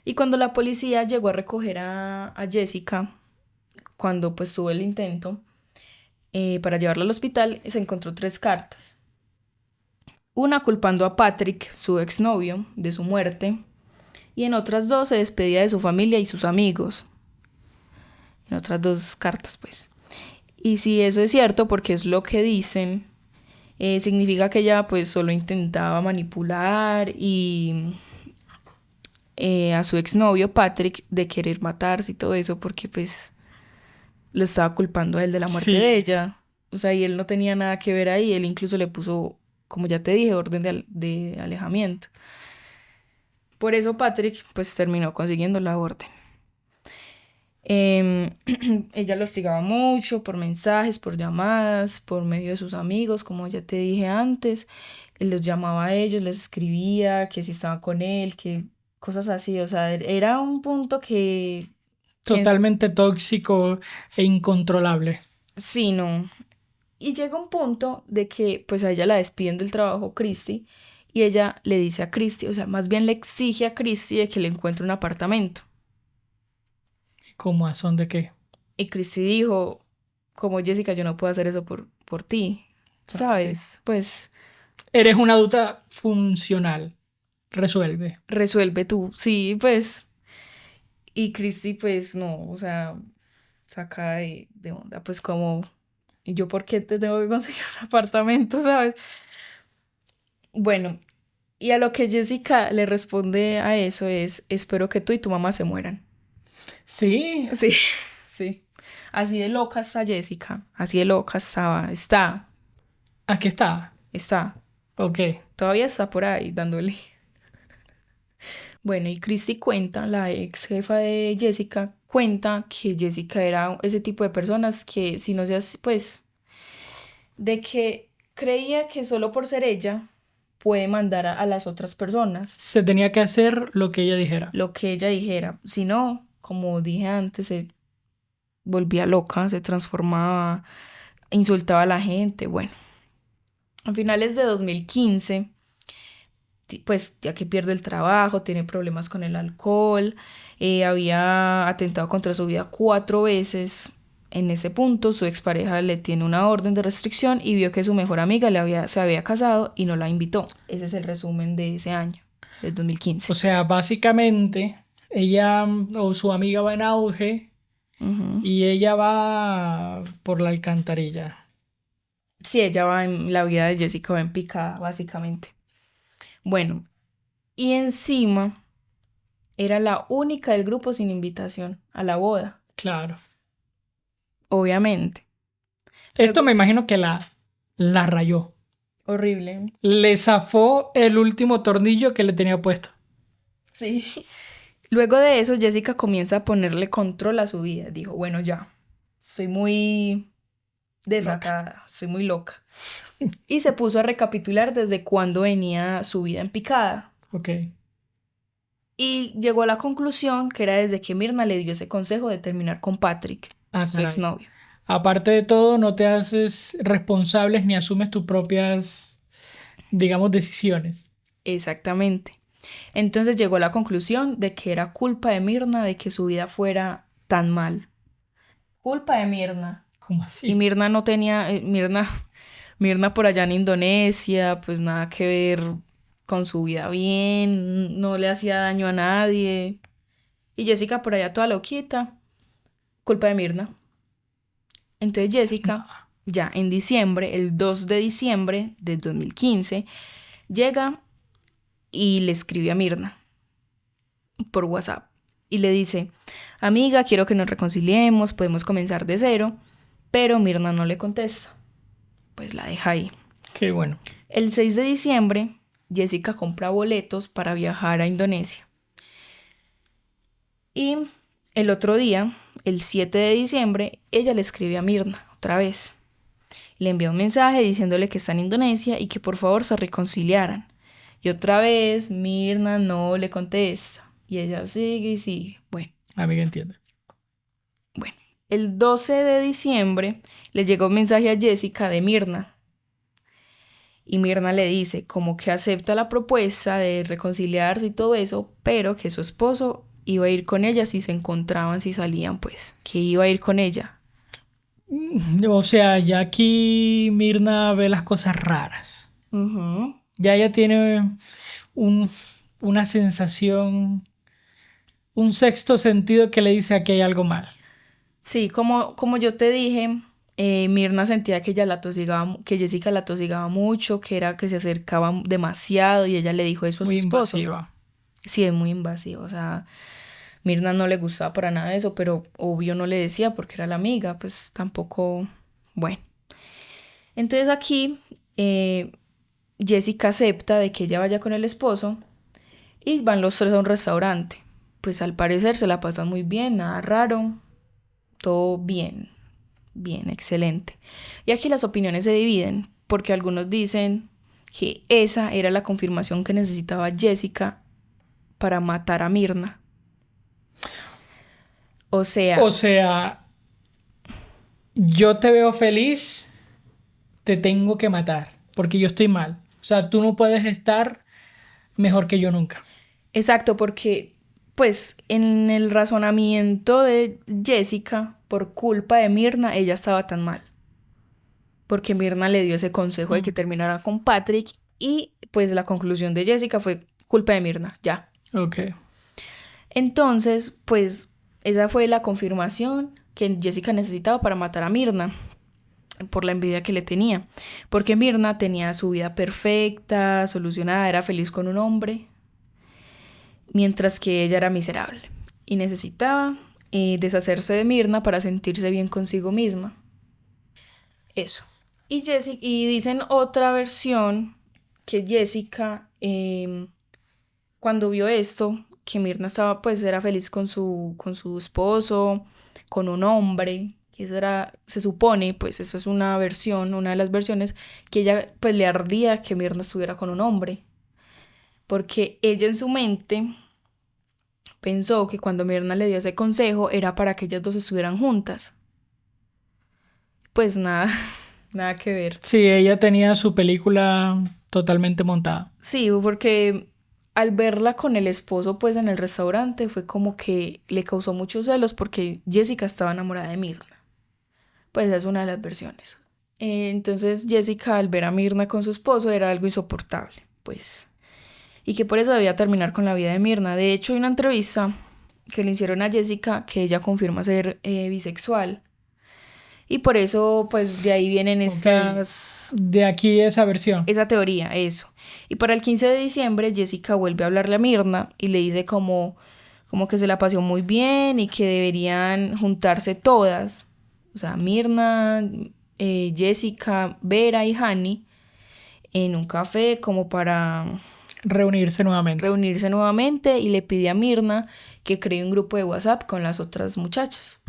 Y cuando la policía llegó a recoger a Jessica, cuando pues tuvo el intento, para llevarla al hospital, se encontró 3 cartas. Una culpando a Patrick, su exnovio, de su muerte, y en otras 2 se despedía de su familia y sus amigos. En otras 2 cartas, pues. Y si eso es cierto, porque es lo que dicen, significa que ella pues solo intentaba manipular y a su exnovio Patrick de querer matarse y todo eso, porque pues lo estaba culpando a él de la muerte Sí. de ella. O sea, y él no tenía nada que ver ahí. Él incluso le puso, como ya te dije, orden de alejamiento. Por eso Patrick pues terminó consiguiendo la orden. Em, ella lo hostigaba mucho por mensajes, por llamadas, por medio de sus amigos, como ya te dije antes. Él los llamaba a ellos, les escribía que si estaban con él, que cosas así. O sea, era un punto que Totalmente tóxico e incontrolable. sí, no. Y llega un punto de que pues a ella la despiden del trabajo Christy y ella le dice a Christy, o sea, más bien le exige a Christy de que le encuentre un apartamento. ¿Cómo a son de qué? Y Christy dijo, como Jessica, yo no puedo hacer eso por ti, ¿sabes? Pues Eres una adulta funcional. Resuelve. resuelve tú, sí, pues. Y Christy pues no, o sea, saca de onda, pues como, ¿y yo por qué te tengo que conseguir un apartamento, sabes? Bueno, y a lo que Jessica le responde a eso es, espero que tú y tu mamá se mueran. Sí. Sí, sí. Así de loca está Jessica, así de loca Aquí está. está. Ok. Todavía está por ahí dándole. Bueno, y Christy cuenta, la ex jefa de Jessica, cuenta que Jessica era ese tipo de personas que si no seas, pues, de que creía que solo por ser ella puede mandar a las otras personas Se tenía que hacer lo que ella dijera. lo que ella dijera. Si no, como dije antes, se volvía loca, se transformaba, insultaba a la gente. Bueno, a finales de 2015, pues ya que pierde el trabajo, tiene problemas con el alcohol, había atentado contra su vida 4 veces. En ese punto, su expareja le tiene una orden de restricción y vio que su mejor amiga se había casado y no la invitó. Ese es el resumen de ese año, del 2015. O sea, básicamente, ella o su amiga va en auge Ujú. y ella va por la alcantarilla. Sí, ella va en la vida de Jessica va en picada, básicamente. Bueno, y encima era la única del grupo sin invitación a la boda, Claro. obviamente. Esto Luego, me imagino que la rayó. horrible. Le zafó el último tornillo que le tenía puesto. Sí. Luego de eso, Jessica comienza a ponerle control a su vida. Dijo, bueno, ya, soy muy desatada, soy muy loca. y se puso a recapitular desde cuándo venía su vida en picada. Ok. Y llegó a la conclusión que era desde que Mirna le dio ese consejo de terminar con Patrick, Ah, su caray. exnovio. Aparte de todo, no te haces responsables ni asumes tus propias, digamos, decisiones. Exactamente. Entonces llegó a la conclusión de que era culpa de Mirna de que su vida fuera tan mal. Culpa de Mirna. ¿Cómo Y así? Mirna no tenía, Mirna por allá en Indonesia, pues nada que ver con su vida bien, no le hacía daño a nadie. Y Jessica por allá toda loquita, culpa de Mirna. Entonces Jessica, ya en diciembre, el 2 de diciembre de 2015, llega y le escribe a Mirna por WhatsApp y le dice, amiga, quiero que nos reconciliemos, podemos comenzar de cero, pero Mirna no le contesta, pues la deja ahí. Qué bueno. El 6 de diciembre, Jessica compra boletos para viajar a Indonesia. Y el otro día, el 7 de diciembre, ella le escribe a Mirna otra vez. Le envía un mensaje diciéndole que está en Indonesia y que por favor se reconciliaran. Y otra vez Mirna no le contesta. Y ella sigue y sigue. Amiga, entiende. Bueno. El 12 de diciembre le llegó un mensaje a Jessica de Mirna. Y Mirna le dice como que acepta la propuesta de reconciliarse y todo eso, pero que su esposo iba a ir con ella si se encontraban, si salían, pues, que iba a ir con ella. O sea, ya aquí Mirna ve las cosas raras. Ujú. Ya ella tiene una sensación, un sexto sentido que le dice aquí hay algo mal. Sí, como yo te dije, Mirna sentía que ella la tosigaba, que Jessica la tosigaba mucho, que era que se acercaba demasiado y ella le dijo eso a su Muy esposo. invasiva. Sí, es muy invasivo, o sea, Mirna no le gustaba para nada eso, pero obvio no le decía porque era la amiga, pues tampoco, bueno. Entonces aquí Jessica acepta de que ella vaya con el esposo y van los tres a un restaurante. Pues al parecer se la pasan muy bien, nada raro, todo bien, bien, excelente. Y aquí las opiniones se dividen porque algunos dicen que esa era la confirmación que necesitaba Jessica para matar a Mirna. O sea, yo te veo feliz, te tengo que matar, porque yo estoy mal. O sea, tú no puedes estar mejor que yo nunca. exacto, porque pues en el razonamiento de Jessica, por culpa de Mirna, ella estaba tan mal. Porque Mirna le dio ese consejo de que terminara con Patrick y pues la conclusión de Jessica fue culpa de Mirna, ya. Ok. Entonces, pues esa fue la confirmación que Jessica necesitaba para matar a Mirna por la envidia que le tenía. Porque Mirna tenía su vida perfecta, solucionada, era feliz con un hombre, mientras que ella era miserable y necesitaba deshacerse de Mirna para sentirse bien consigo misma. Eso. Y dicen otra versión que Jessica, cuando vio esto, que Mirna estaba, pues, era feliz con su esposo, con un hombre, que eso era, se supone, pues, eso es una versión, una de las versiones, que ella, pues, le ardía que Mirna estuviera con un hombre. Porque ella en su mente pensó que cuando Mirna le dio ese consejo era para que ellas dos estuvieran juntas. Pues nada, nada que ver. Sí, ella tenía su película totalmente montada. Sí, porque al verla con el esposo pues en el restaurante fue como que le causó muchos celos porque Jessica estaba enamorada de Mirna. Pues esa es una de las versiones. Entonces Jessica al ver a Mirna con su esposo era algo insoportable, pues. Y que por eso debía terminar con la vida de Mirna. De hecho, hay una entrevista que le hicieron a Jessica que ella confirma ser bisexual. Y por eso, pues, de ahí vienen estas... De aquí esa versión. Esa teoría, eso. Y para el 15 de diciembre, Jessica vuelve a hablarle a Mirna y le dice como que se la pasó muy bien y que deberían juntarse todas. O sea, Mirna, Jessica, Vera y Hani en un café como para Reunirse nuevamente. y le pide a Mirna que cree un grupo de WhatsApp con las otras muchachas.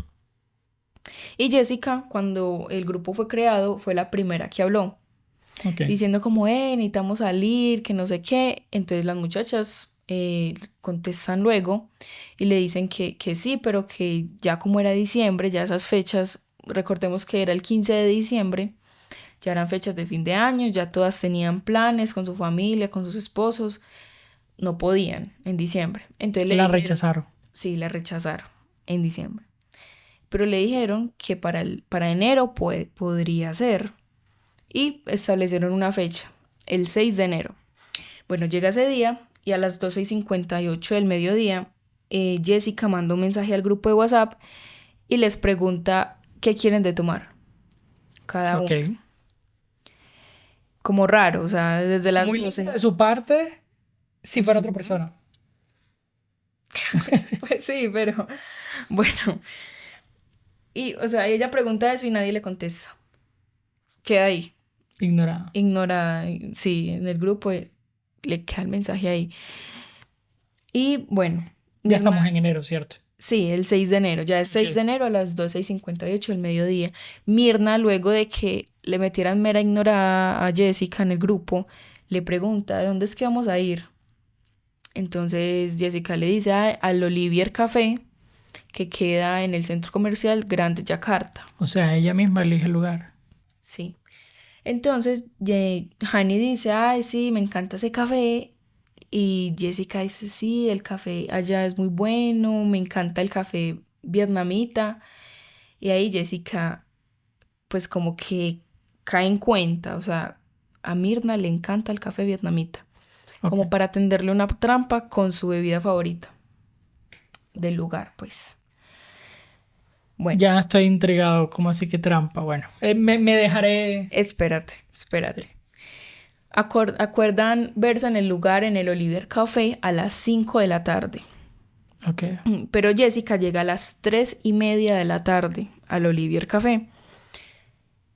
Y Jessica, cuando el grupo fue creado, fue la primera que habló. Ok. diciendo como, necesitamos salir, que no sé qué. Entonces las muchachas contestan luego y le dicen que sí, pero que ya como era diciembre, ya esas fechas, recordemos que era el 15 de diciembre, ya eran fechas de fin de año, ya todas tenían planes con su familia, con sus esposos, no podían en diciembre. Entonces le La dijeron, rechazaron. sí, la rechazaron en diciembre. Pero le dijeron que para enero podría ser. Y establecieron una fecha, el 6 de enero. Bueno, llega ese día y a las 12:58 del mediodía, Jessica manda un mensaje al grupo de WhatsApp y les pregunta qué quieren de tomar. Cada Ok. uno. Como raro, o sea, desde las Muy 12. lindo de su parte si fuera otra persona. Pues sí, pero bueno. Y, o sea, ella pregunta eso y nadie le contesta. Queda ahí, Ignorada. ignorada. Sí, en el grupo le queda el mensaje ahí. Y bueno, mi Ya estamos hermana, en enero, ¿cierto? sí, el 6 de enero, ya es 6 Ok. de enero a las 12:58 del mediodía. Mirna, luego de que le metieran mera ignorada a Jessica en el grupo, le pregunta, ¿de dónde es que vamos a ir? Entonces Jessica le dice al Olivier Café, que queda en el centro comercial Grande Yakarta. O sea, ella misma elige el lugar. Sí. Entonces, Hani dice, ay, sí, me encanta ese café. Y Jessica dice, sí, el café allá es muy bueno, me encanta el café vietnamita. Y ahí Jessica, pues como que cae en cuenta, o sea, a Mirna le encanta el café vietnamita, como Ok. para tenderle una trampa con su bebida favorita del lugar, pues. Bueno, Ya estoy intrigado. ¿Cómo así que trampa? Bueno, me dejaré. espérate. Acuerdan verse en el lugar, en el Oliver Café, a las 5 de la tarde. Ok. Pero Jessica llega a las 3:30 de la tarde al Olivier Café.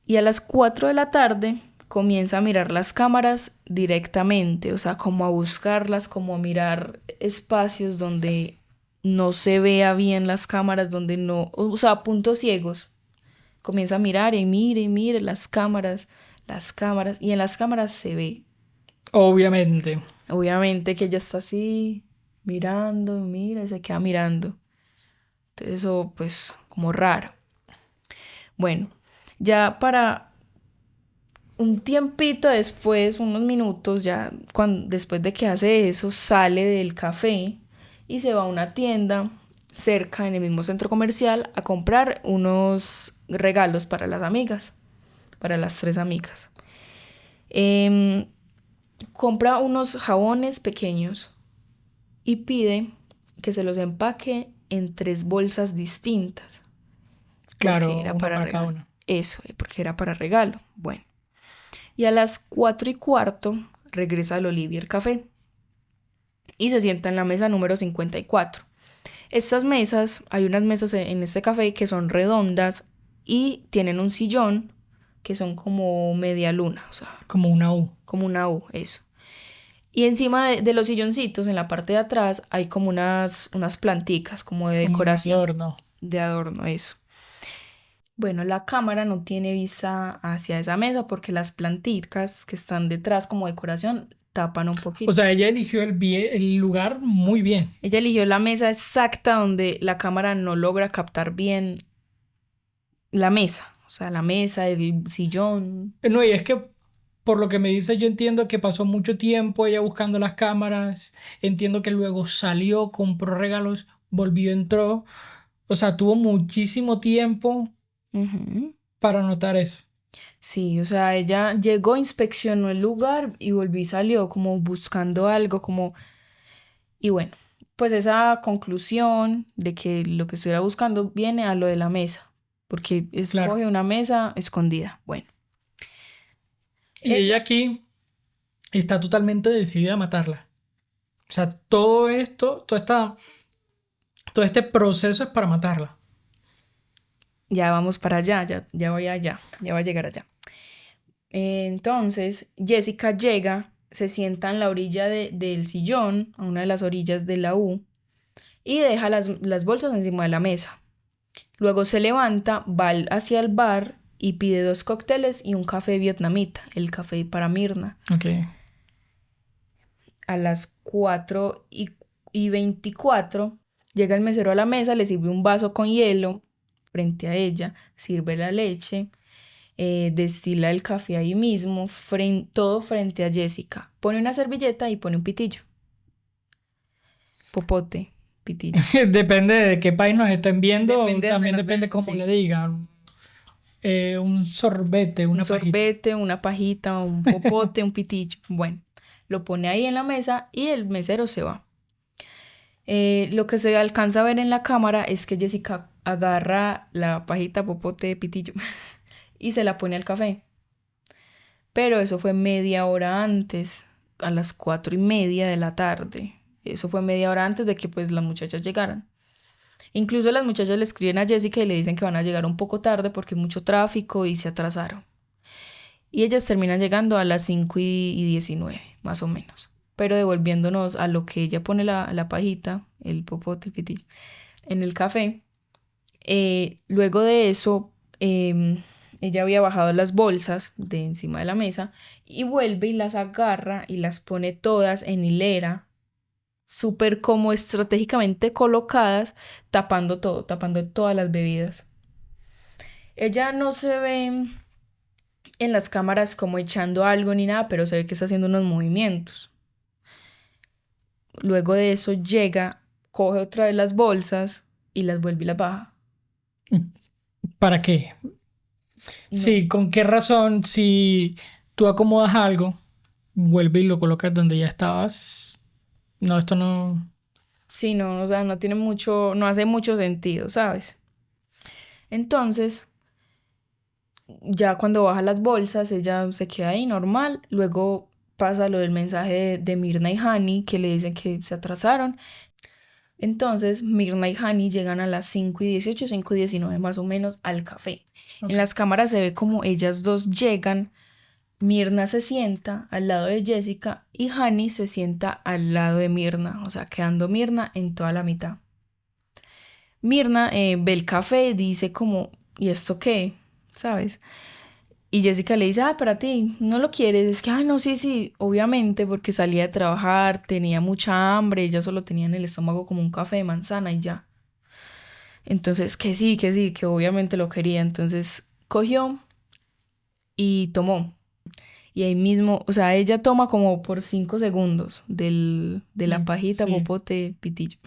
Y a las 4 de la tarde comienza a mirar las cámaras directamente, o sea, como a buscarlas, como a mirar espacios donde no se vea bien las cámaras, donde no, o sea, puntos ciegos. Comienza a mirar y mire las cámaras, y en las cámaras se ve, Obviamente. obviamente, que ella está así, mirando, mira, y se queda mirando. Entonces eso, pues, como raro. Bueno, ya para un tiempito después, unos minutos, ya después de que hace eso, sale del café y se va a una tienda cerca en el mismo centro comercial a comprar unos regalos para las amigas, para las tres amigas. Em, Compra unos jabones pequeños y pide que se los empaque en 3 bolsas distintas, porque Claro, era uno para para cada regalo. uno. Eso, porque era para regalo. Bueno. Y a las 4:15 regresa al Olivier Café y se sienta en la mesa número 54. Estas mesas, hay unas mesas en este café que son redondas y tienen un sillón que son como media luna, o sea, Como una U. como una U, eso. Y encima de los silloncitos, en la parte de atrás, hay como unas planticas, como de Como un decoración, adorno. de adorno, eso. Bueno, la cámara no tiene vista hacia esa mesa porque las planticas que están detrás como decoración tapan un O poquito. sea, ella eligió el lugar muy bien. Ella eligió la mesa exacta donde la cámara no logra captar bien la mesa. O sea, la mesa, el sillón. No, y es que por lo que me dice, yo entiendo que pasó mucho tiempo ella buscando las cámaras. Entiendo que luego salió, compró regalos, volvió, entró. O sea, tuvo muchísimo tiempo Ujú. para notar eso. Sí, o sea, ella llegó, inspeccionó el lugar y volvió y salió como buscando algo, como... Y bueno, pues esa conclusión de que lo que estuviera buscando viene a lo de la mesa, porque Claro. escoge una mesa escondida. Bueno, Y ella ella, aquí está totalmente decidida a matarla. O sea, todo esto, todo este proceso es para matarla. ya vamos para allá, ya voy allá, ya va a llegar allá. Entonces, Jessica llega, se sienta en la orilla del sillón, a una de las orillas de la U, y deja las bolsas encima de la mesa. Luego se levanta, va hacia el bar y pide 2 cócteles y un café vietnamita, el café para Mirna. Ok. A las 4:24 llega el mesero a la mesa, le sirve un vaso con hielo frente a ella, sirve la leche, destila el café ahí mismo, todo frente a Jessica. Pone una servilleta y pone un pitillo. Popote, pitillo. Depende de qué país nos estén viendo, Depende de también donde nos depende vean, cómo sí. le digan. Un sorbete, una Un pajita. sorbete, una pajita, un popote, un pitillo. Bueno, lo pone ahí en la mesa y el mesero se va. Lo que se alcanza a ver en la cámara es que Jessica agarra la pajita, popote, pitillo y se la pone al café. Pero eso fue media hora antes, a las 4:30 de la tarde. Eso fue media hora antes de que pues las muchachas llegaran. Incluso las muchachas le escriben a Jessica y le dicen que van a llegar un poco tarde porque hay mucho tráfico y se atrasaron. Y ellas terminan llegando a las 5:19, más o menos. Pero devolviéndonos a lo que ella pone la pajita, el popote, el pitillo, en el café. Luego de eso, ella había bajado las bolsas de encima de la mesa y vuelve y las agarra y las pone todas en hilera, súper como estratégicamente colocadas, tapando todo, tapando todas las bebidas. Ella no se ve en las cámaras como echando algo ni nada, pero se ve que está haciendo unos movimientos. Luego de eso llega, coge otra vez las bolsas y las vuelve y las baja. ¿Para qué? No. Sí, ¿con qué razón si tú acomodas algo, vuelve y lo colocas donde ya estabas? No, esto no... Sí, no, o sea, no tiene mucho, no hace mucho sentido, ¿sabes? Entonces, ya cuando baja las bolsas, ella se queda ahí normal. Luego pasa lo del mensaje de Mirna y Hani, que le dicen que se atrasaron. Entonces, Mirna y Hani llegan a las 5:18, 5:19 más o menos al café. Ok. En las cámaras se ve como ellas dos llegan. Mirna se sienta al lado de Jessica y Hani se sienta al lado de Mirna, o sea, quedando Mirna en toda la mitad. Mirna ve el café y dice como, ¿y esto qué? ¿Sabes? Y Jessica le dice, para ti, ¿no lo quieres? Es que, no, sí, sí, obviamente, porque salía de trabajar, tenía mucha hambre, ella solo tenía en el estómago como un café de manzana y ya. Entonces, que sí, que obviamente lo quería. Entonces, cogió y tomó. Y ahí mismo, o sea, ella toma como por 5 segundos de la pajita, sí. popote, pitillo.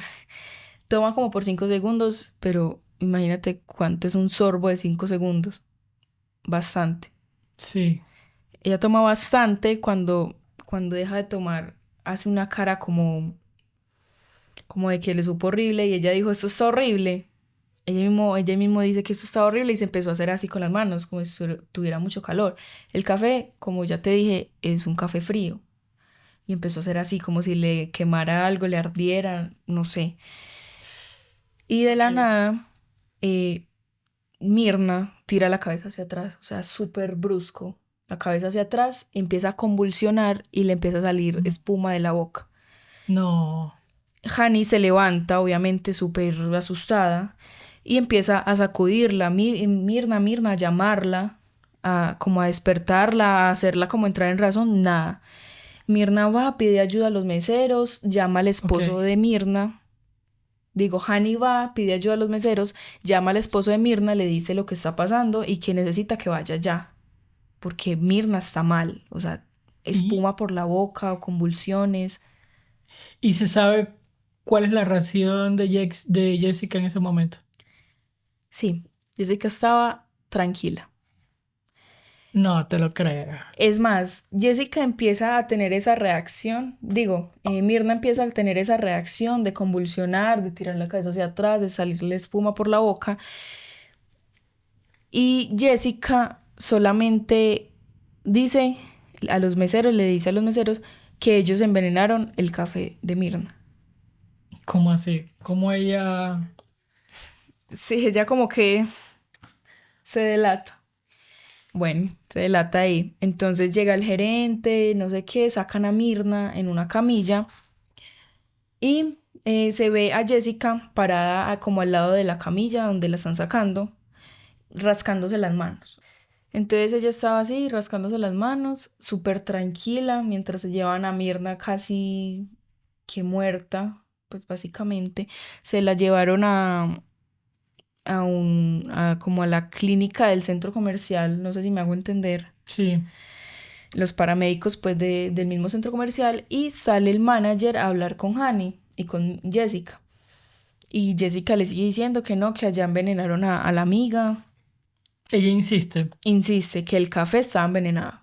Toma como por 5 segundos, pero imagínate cuánto es un sorbo de 5 segundos. Bastante. Sí. Ella toma bastante cuando deja de tomar, hace una cara como de que le supo horrible y ella dijo, esto está horrible. Ella mismo dice que esto está horrible y se empezó a hacer así con las manos, como si tuviera mucho calor. El café, como ya te dije, es un café frío. Y empezó a hacer así, como si le quemara algo, le ardiera, no sé. Y de la nada, Mirna tira la cabeza hacia atrás, o sea, súper brusco. La cabeza hacia atrás, empieza a convulsionar y le empieza a salir espuma de la boca. No. Hani se levanta, obviamente súper asustada, y empieza a sacudirla, Mirna, a llamarla, como a despertarla, a hacerla como entrar en razón, nada. Mirna va, pide ayuda a los meseros, llama al esposo Ok. de Mirna. Hani va, pide ayuda a los meseros, llama al esposo de Mirna, le dice lo que está pasando y que necesita que vaya ya, porque Mirna está mal, o sea, espuma por la boca o convulsiones. ¿Y se sabe cuál es la reacción de Jessica en ese momento? Sí, Jessica estaba tranquila. No te lo creo. Es más, Jessica empieza a tener esa reacción, Mirna empieza a tener esa reacción de convulsionar, de tirar la cabeza hacia atrás, de salirle espuma por la boca. Y Jessica solamente le dice a los meseros que ellos envenenaron el café de Mirna. ¿Cómo así? ¿Cómo ella...? Sí, ella como que se delata. Bueno, se delata ahí. Entonces llega el gerente, no sé qué, sacan a Mirna en una camilla y se ve a Jessica parada como al lado de la camilla donde la están sacando, rascándose las manos. Entonces ella estaba así, rascándose las manos, súper tranquila, mientras se llevaban a Mirna casi que muerta, pues básicamente. Se la llevaron como a la clínica del centro comercial, no sé si me hago entender. Sí. Los paramédicos pues del mismo centro comercial, y sale el manager a hablar con Hani y con Jessica. Y Jessica le sigue diciendo que no, que allá envenenaron a la amiga. Ella insiste. Insiste que el café estaba envenenado.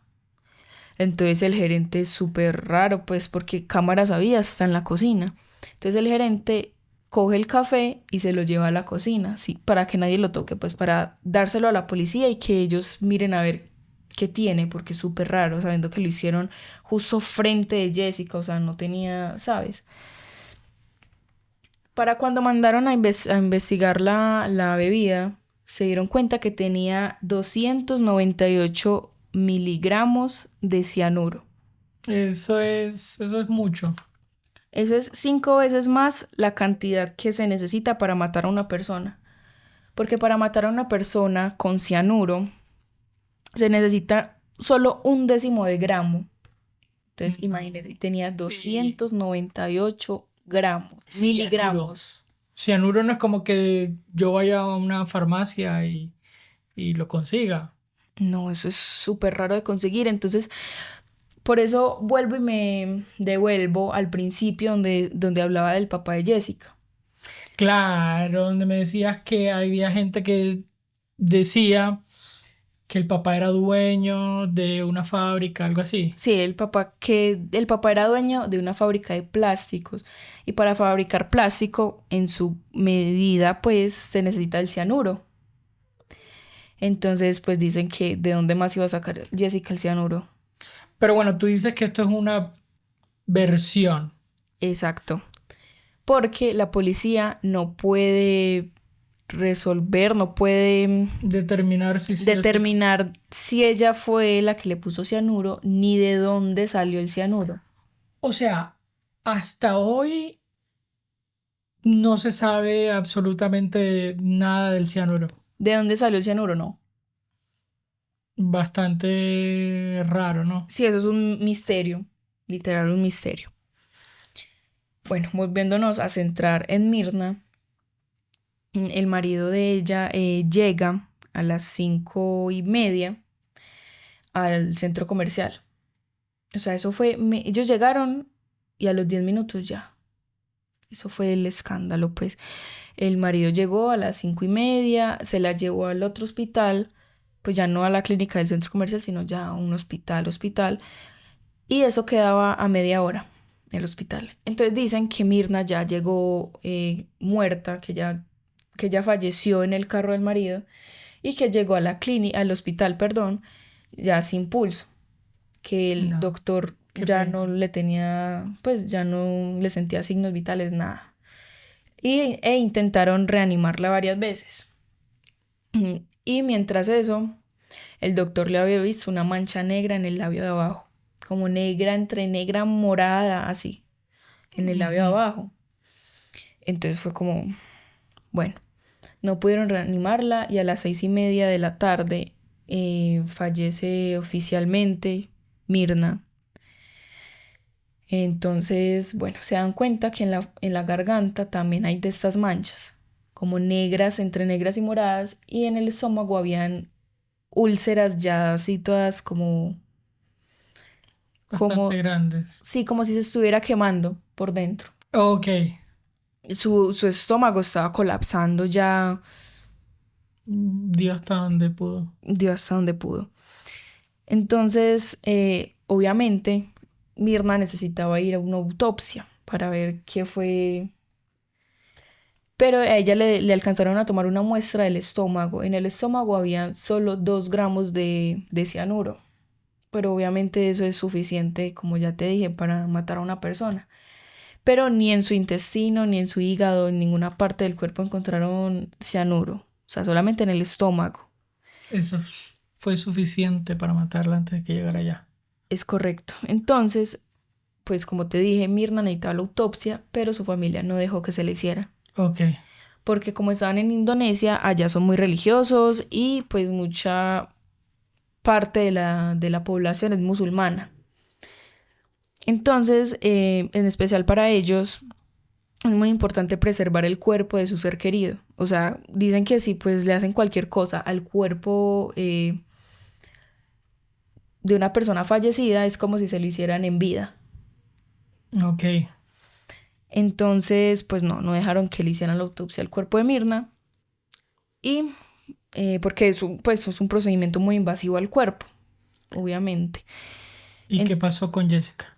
Entonces el gerente es súper raro, pues porque cámaras había hasta en la cocina. Entonces el gerente coge el café y se lo lleva a la cocina, sí, para que nadie lo toque, pues para dárselo a la policía y que ellos miren a ver qué tiene, porque es súper raro, sabiendo que lo hicieron justo frente de Jessica, o sea, no tenía, ¿sabes? Para cuando mandaron a investigar la bebida, se dieron cuenta que tenía 298 miligramos de cianuro. Eso es mucho. Eso es 5 veces más la cantidad que se necesita para matar a una persona. Porque para matar a una persona con cianuro se necesita solo 1/10 de gramo. Entonces, imagínate, tenía 298 miligramos. Cianuro no es como que yo vaya a una farmacia y lo consiga. No, eso es súper raro de conseguir. Entonces, por eso vuelvo y me devuelvo al principio donde hablaba del papá de Jessica. Claro, donde me decías que había gente que decía que el papá era dueño de una fábrica, algo así. Sí, el papá era dueño de una fábrica de plásticos, y para fabricar plástico en su medida pues se necesita el cianuro. Entonces pues dicen que de dónde más iba a sacar Jessica el cianuro. Pero bueno, tú dices que esto es una versión. Exacto. Porque la policía no puede resolver, no puede Determinar si sí o sí. determinar si ella fue la que le puso cianuro, ni de dónde salió el cianuro. O sea, hasta hoy no se sabe absolutamente nada del cianuro. ¿De dónde salió el cianuro? No. Bastante raro, ¿no? Sí, eso es un misterio, literal un misterio. Bueno, volviéndonos a centrar en Mirna, el marido de ella llega a las 5:30 al centro comercial. O sea, eso fue, ellos llegaron y a los 10 minutos ya. Eso fue el escándalo, pues. El marido llegó a las 5:30, se la llevó al otro hospital, pues ya no a la clínica del centro comercial, sino ya a un hospital. Y eso quedaba a media hora, el hospital. Entonces dicen que Mirna ya llegó muerta, que ya falleció en el carro del marido, y que llegó a la clínica, al hospital, perdón, ya sin pulso. Que el doctor ya no le tenía, pues ya no le sentía signos vitales, nada. E intentaron reanimarla varias veces. Y mientras eso, el doctor le había visto una mancha negra en el labio de abajo, como negra, entre negra morada, así, en el labio de abajo. Entonces fue como, bueno, no pudieron reanimarla, y a las 6:30 de la tarde fallece oficialmente Mirna. Entonces, bueno, se dan cuenta que en la garganta también hay de estas manchas, como negras, entre negras y moradas, y en el estómago habían úlceras ya así todas como Bastante grandes. Sí, como si se estuviera quemando por dentro. Ok. Su estómago estaba colapsando ya. Dio hasta donde pudo. Dio hasta donde pudo. Entonces, obviamente, Mirna necesitaba ir a una autopsia para ver qué fue. Pero a ella le alcanzaron a tomar una muestra del estómago. En el estómago había solo 2 gramos de cianuro. Pero obviamente eso es suficiente, como ya te dije, para matar a una persona. Pero ni en su intestino, ni en su hígado, en ninguna parte del cuerpo encontraron cianuro. O sea, solamente en el estómago. Eso fue suficiente para matarla antes de que llegara allá. Es correcto. Entonces, pues como te dije, Mirna necesitaba la autopsia, pero su familia no dejó que se le hiciera. Ok. Porque como estaban en Indonesia, allá son muy religiosos, y pues parte de la población es musulmana. Entonces, en especial para ellos, es muy importante preservar el cuerpo de su ser querido. O sea, dicen que si pues le hacen cualquier cosa al cuerpo de una persona fallecida, es como si se lo hicieran en vida. Ok. Entonces, pues no dejaron que le hicieran la autopsia al cuerpo de Myrna. Y porque pues, es un procedimiento muy invasivo al cuerpo, obviamente. ¿Y qué pasó con Jessica?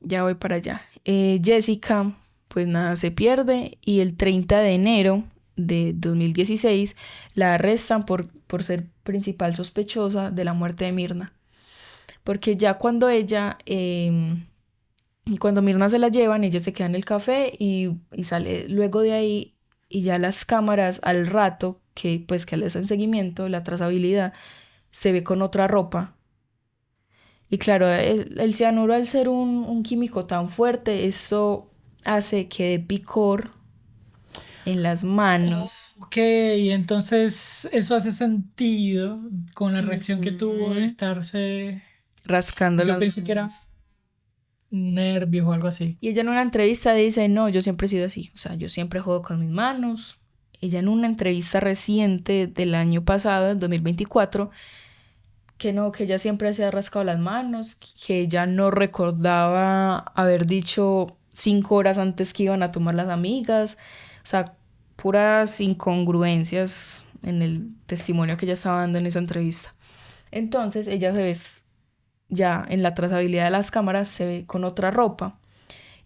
Ya voy para allá. Jessica, pues nada, se pierde y el 30 de enero de 2016 la arrestan por ser principal sospechosa de la muerte de Myrna. Porque ya cuando cuando Myrna se la llevan, ella se queda en el café y sale luego de ahí y ya las cámaras al rato, que le hacen seguimiento, la trazabilidad, se ve con otra ropa. Y claro, el cianuro al ser un químico tan fuerte, eso hace que dé picor en las manos. Ok, entonces eso hace sentido con la reacción que tuvo de estarse... Rascando Yo las pensé que era manos. nervios o algo así. Y ella en una entrevista dice, no, yo siempre he sido así, o sea, yo siempre juego con mis manos. Ella en una entrevista reciente del año pasado, en 2024, que no, que ella siempre se ha rascado las manos, que ella no recordaba haber dicho 5 horas antes que iban a tomar las amigas, o sea, puras incongruencias en el testimonio que ella estaba dando en esa entrevista. Entonces ella se ve ya en la trazabilidad de las cámaras, se ve con otra ropa.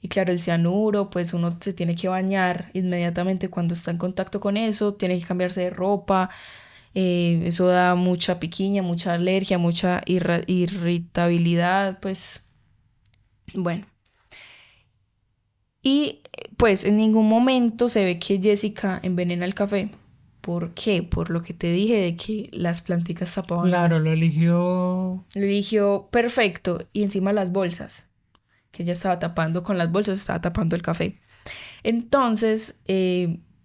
Y claro, el cianuro, pues uno se tiene que bañar inmediatamente cuando está en contacto con eso, tiene que cambiarse de ropa. Eso da mucha piquiña, mucha alergia, mucha irritabilidad, pues bueno. Y pues en ningún momento se ve que Jessica envenena el café. ¿Por qué? Por lo que te dije de que las planticas tapaban. Claro, lo eligió... Lo eligió perfecto y encima las bolsas, que ella estaba tapando con las bolsas, estaba tapando el café. Entonces,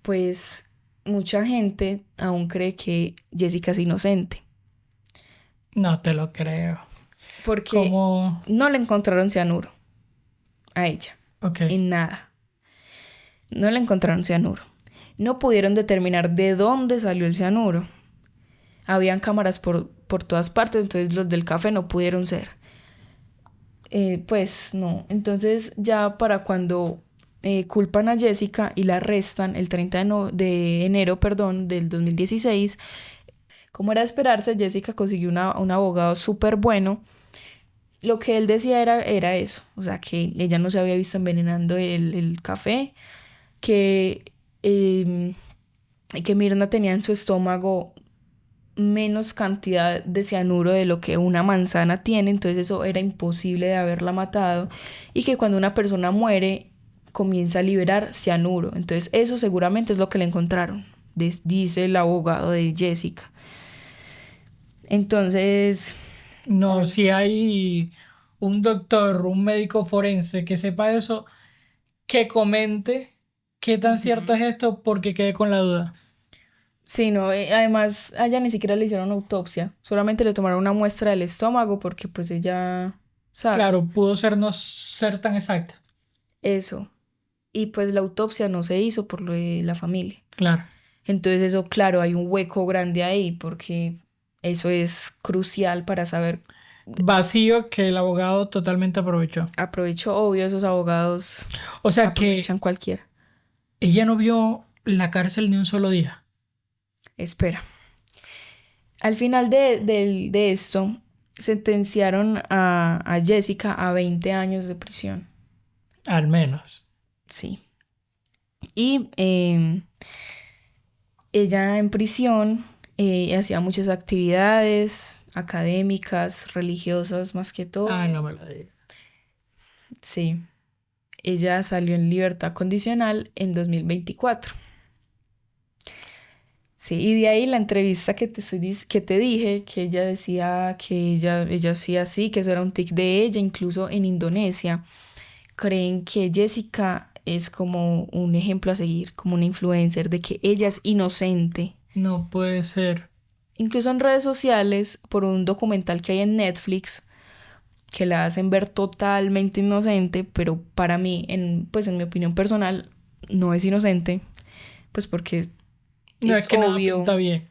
pues mucha gente aún cree que Jessica es inocente. No te lo creo. Porque ¿Cómo? no le encontraron cianuro a ella. Ok. En nada. No le encontraron cianuro. No pudieron determinar de dónde salió el cianuro. Habían cámaras por todas partes, entonces los del café no pudieron ser. Pues no. Entonces ya para cuando culpan a Jessica y la arrestan el 30 de enero, del 2016, como era de esperarse, Jessica consiguió un abogado súper bueno. Lo que él decía era eso, o sea, que ella no se había visto envenenando el café, que Myrna tenía en su estómago menos cantidad de cianuro de lo que una manzana tiene, entonces eso era imposible de haberla matado, y que cuando una persona muere comienza a liberar cianuro, entonces eso seguramente es lo que le encontraron, dice el abogado de Jessica. Entonces... No, si hay un doctor, un médico forense que sepa eso, que comente qué tan cierto es esto, porque quedé con la duda. Sí, no, además a ella ni siquiera le hicieron autopsia, solamente le tomaron una muestra del estómago porque pues ella, ¿sabes? Claro, pudo no ser tan exacta. Eso. Y pues la autopsia no se hizo por lo de la familia. Claro. Entonces eso, claro, hay un hueco grande ahí porque eso es crucial para saber. Vacío que el abogado totalmente aprovechó. Aprovecho, obvio, esos abogados O sea que aprovechan cualquiera. ella no vio la cárcel ni un solo día. Espera. Al final de esto, sentenciaron a Jessica a 20 años de prisión. Al menos. Sí. Y ella en prisión hacía muchas actividades académicas, religiosas, más que todo. Ay, no me lo digas. Sí. Ella salió en libertad condicional en 2024. Sí, y de ahí la entrevista que te dije, que ella decía que ella hacía así, que eso era un tic de ella, incluso en Indonesia, creen que Jessica es como un ejemplo a seguir, como una influencer, de que ella es inocente. No puede ser. incluso en redes sociales, por un documental que hay en Netflix, que la hacen ver totalmente inocente, pero para mí, pues en mi opinión personal, no es inocente, pues porque No es es que nada obvio. pinta bien.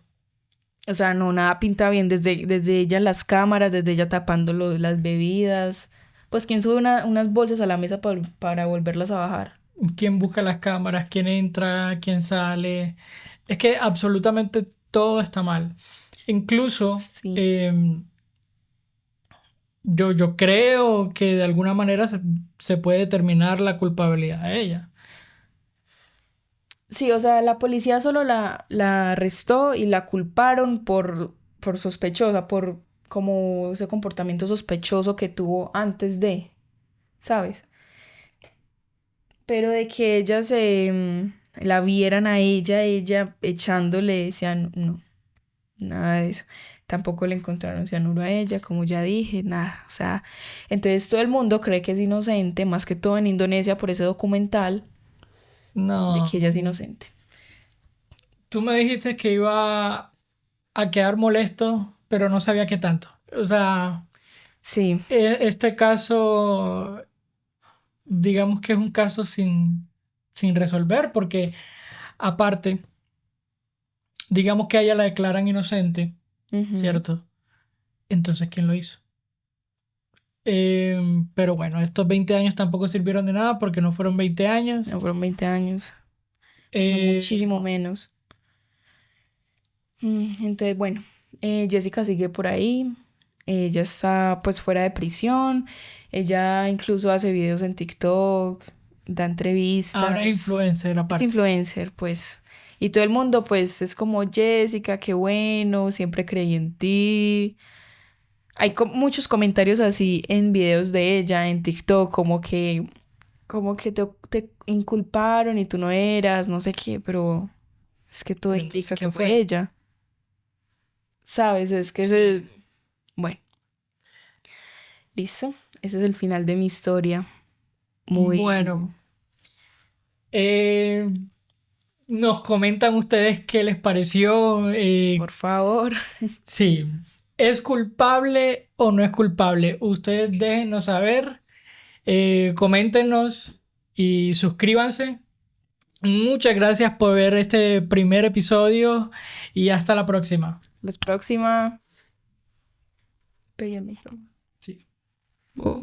O sea, no, nada pinta bien. Desde ella las cámaras, desde ella tapando las bebidas. Pues, ¿quién sube unas bolsas a la mesa para volverlas a bajar? Quién busca las cámaras, quién entra, quién sale. Es que absolutamente todo está mal. Incluso Sí. yo creo que de alguna manera se puede determinar la culpabilidad de ella. Sí, o sea, la policía solo la arrestó y la culparon por sospechosa, por como ese comportamiento sospechoso que tuvo antes de, ¿sabes? Pero de que ella la vieran a ella echándole cianuro, no, nada de eso. Tampoco le encontraron cianuro a ella, como ya dije, nada. O sea, entonces todo el mundo cree que es inocente, más que todo en Indonesia por ese documental de No. que ella es inocente. Tú me dijiste que iba a quedar molesto, pero no sabía qué tanto. O sea, Sí, este caso, digamos que es un caso sin resolver, porque aparte, digamos que a ella la declaran inocente, ujú. ¿cierto? Entonces, ¿quién lo hizo? Pero bueno, estos 20 años tampoco sirvieron de nada porque no fueron 20 años. No fueron 20 años, fue Eh, muchísimo menos. Entonces, bueno, Jessica sigue por ahí. Ella está pues fuera de prisión. Ella incluso hace videos en TikTok, da ahora es entrevistas. influencer Es aparte. influencer, pues. Y todo el mundo, pues, es como Jessica, qué bueno, siempre creí en ti. Hay muchos comentarios así en videos de ella, en TikTok, como que te inculparon y tú no eras, no sé qué, pero es que todo Pero entonces, indica que ¿quién fue fue? ella. ¿Sabes? Es que Sí. bueno, listo. Ese es el final de mi historia. Muy... Bueno, eh, nos comentan ustedes qué les pareció. Por favor. Sí, ¿es culpable o no es culpable? Ustedes déjenos saber, coméntenos y suscríbanse. Muchas gracias por ver este primer episodio y hasta la próxima. La próxima. Pegué el micrófono. Sí. Oh.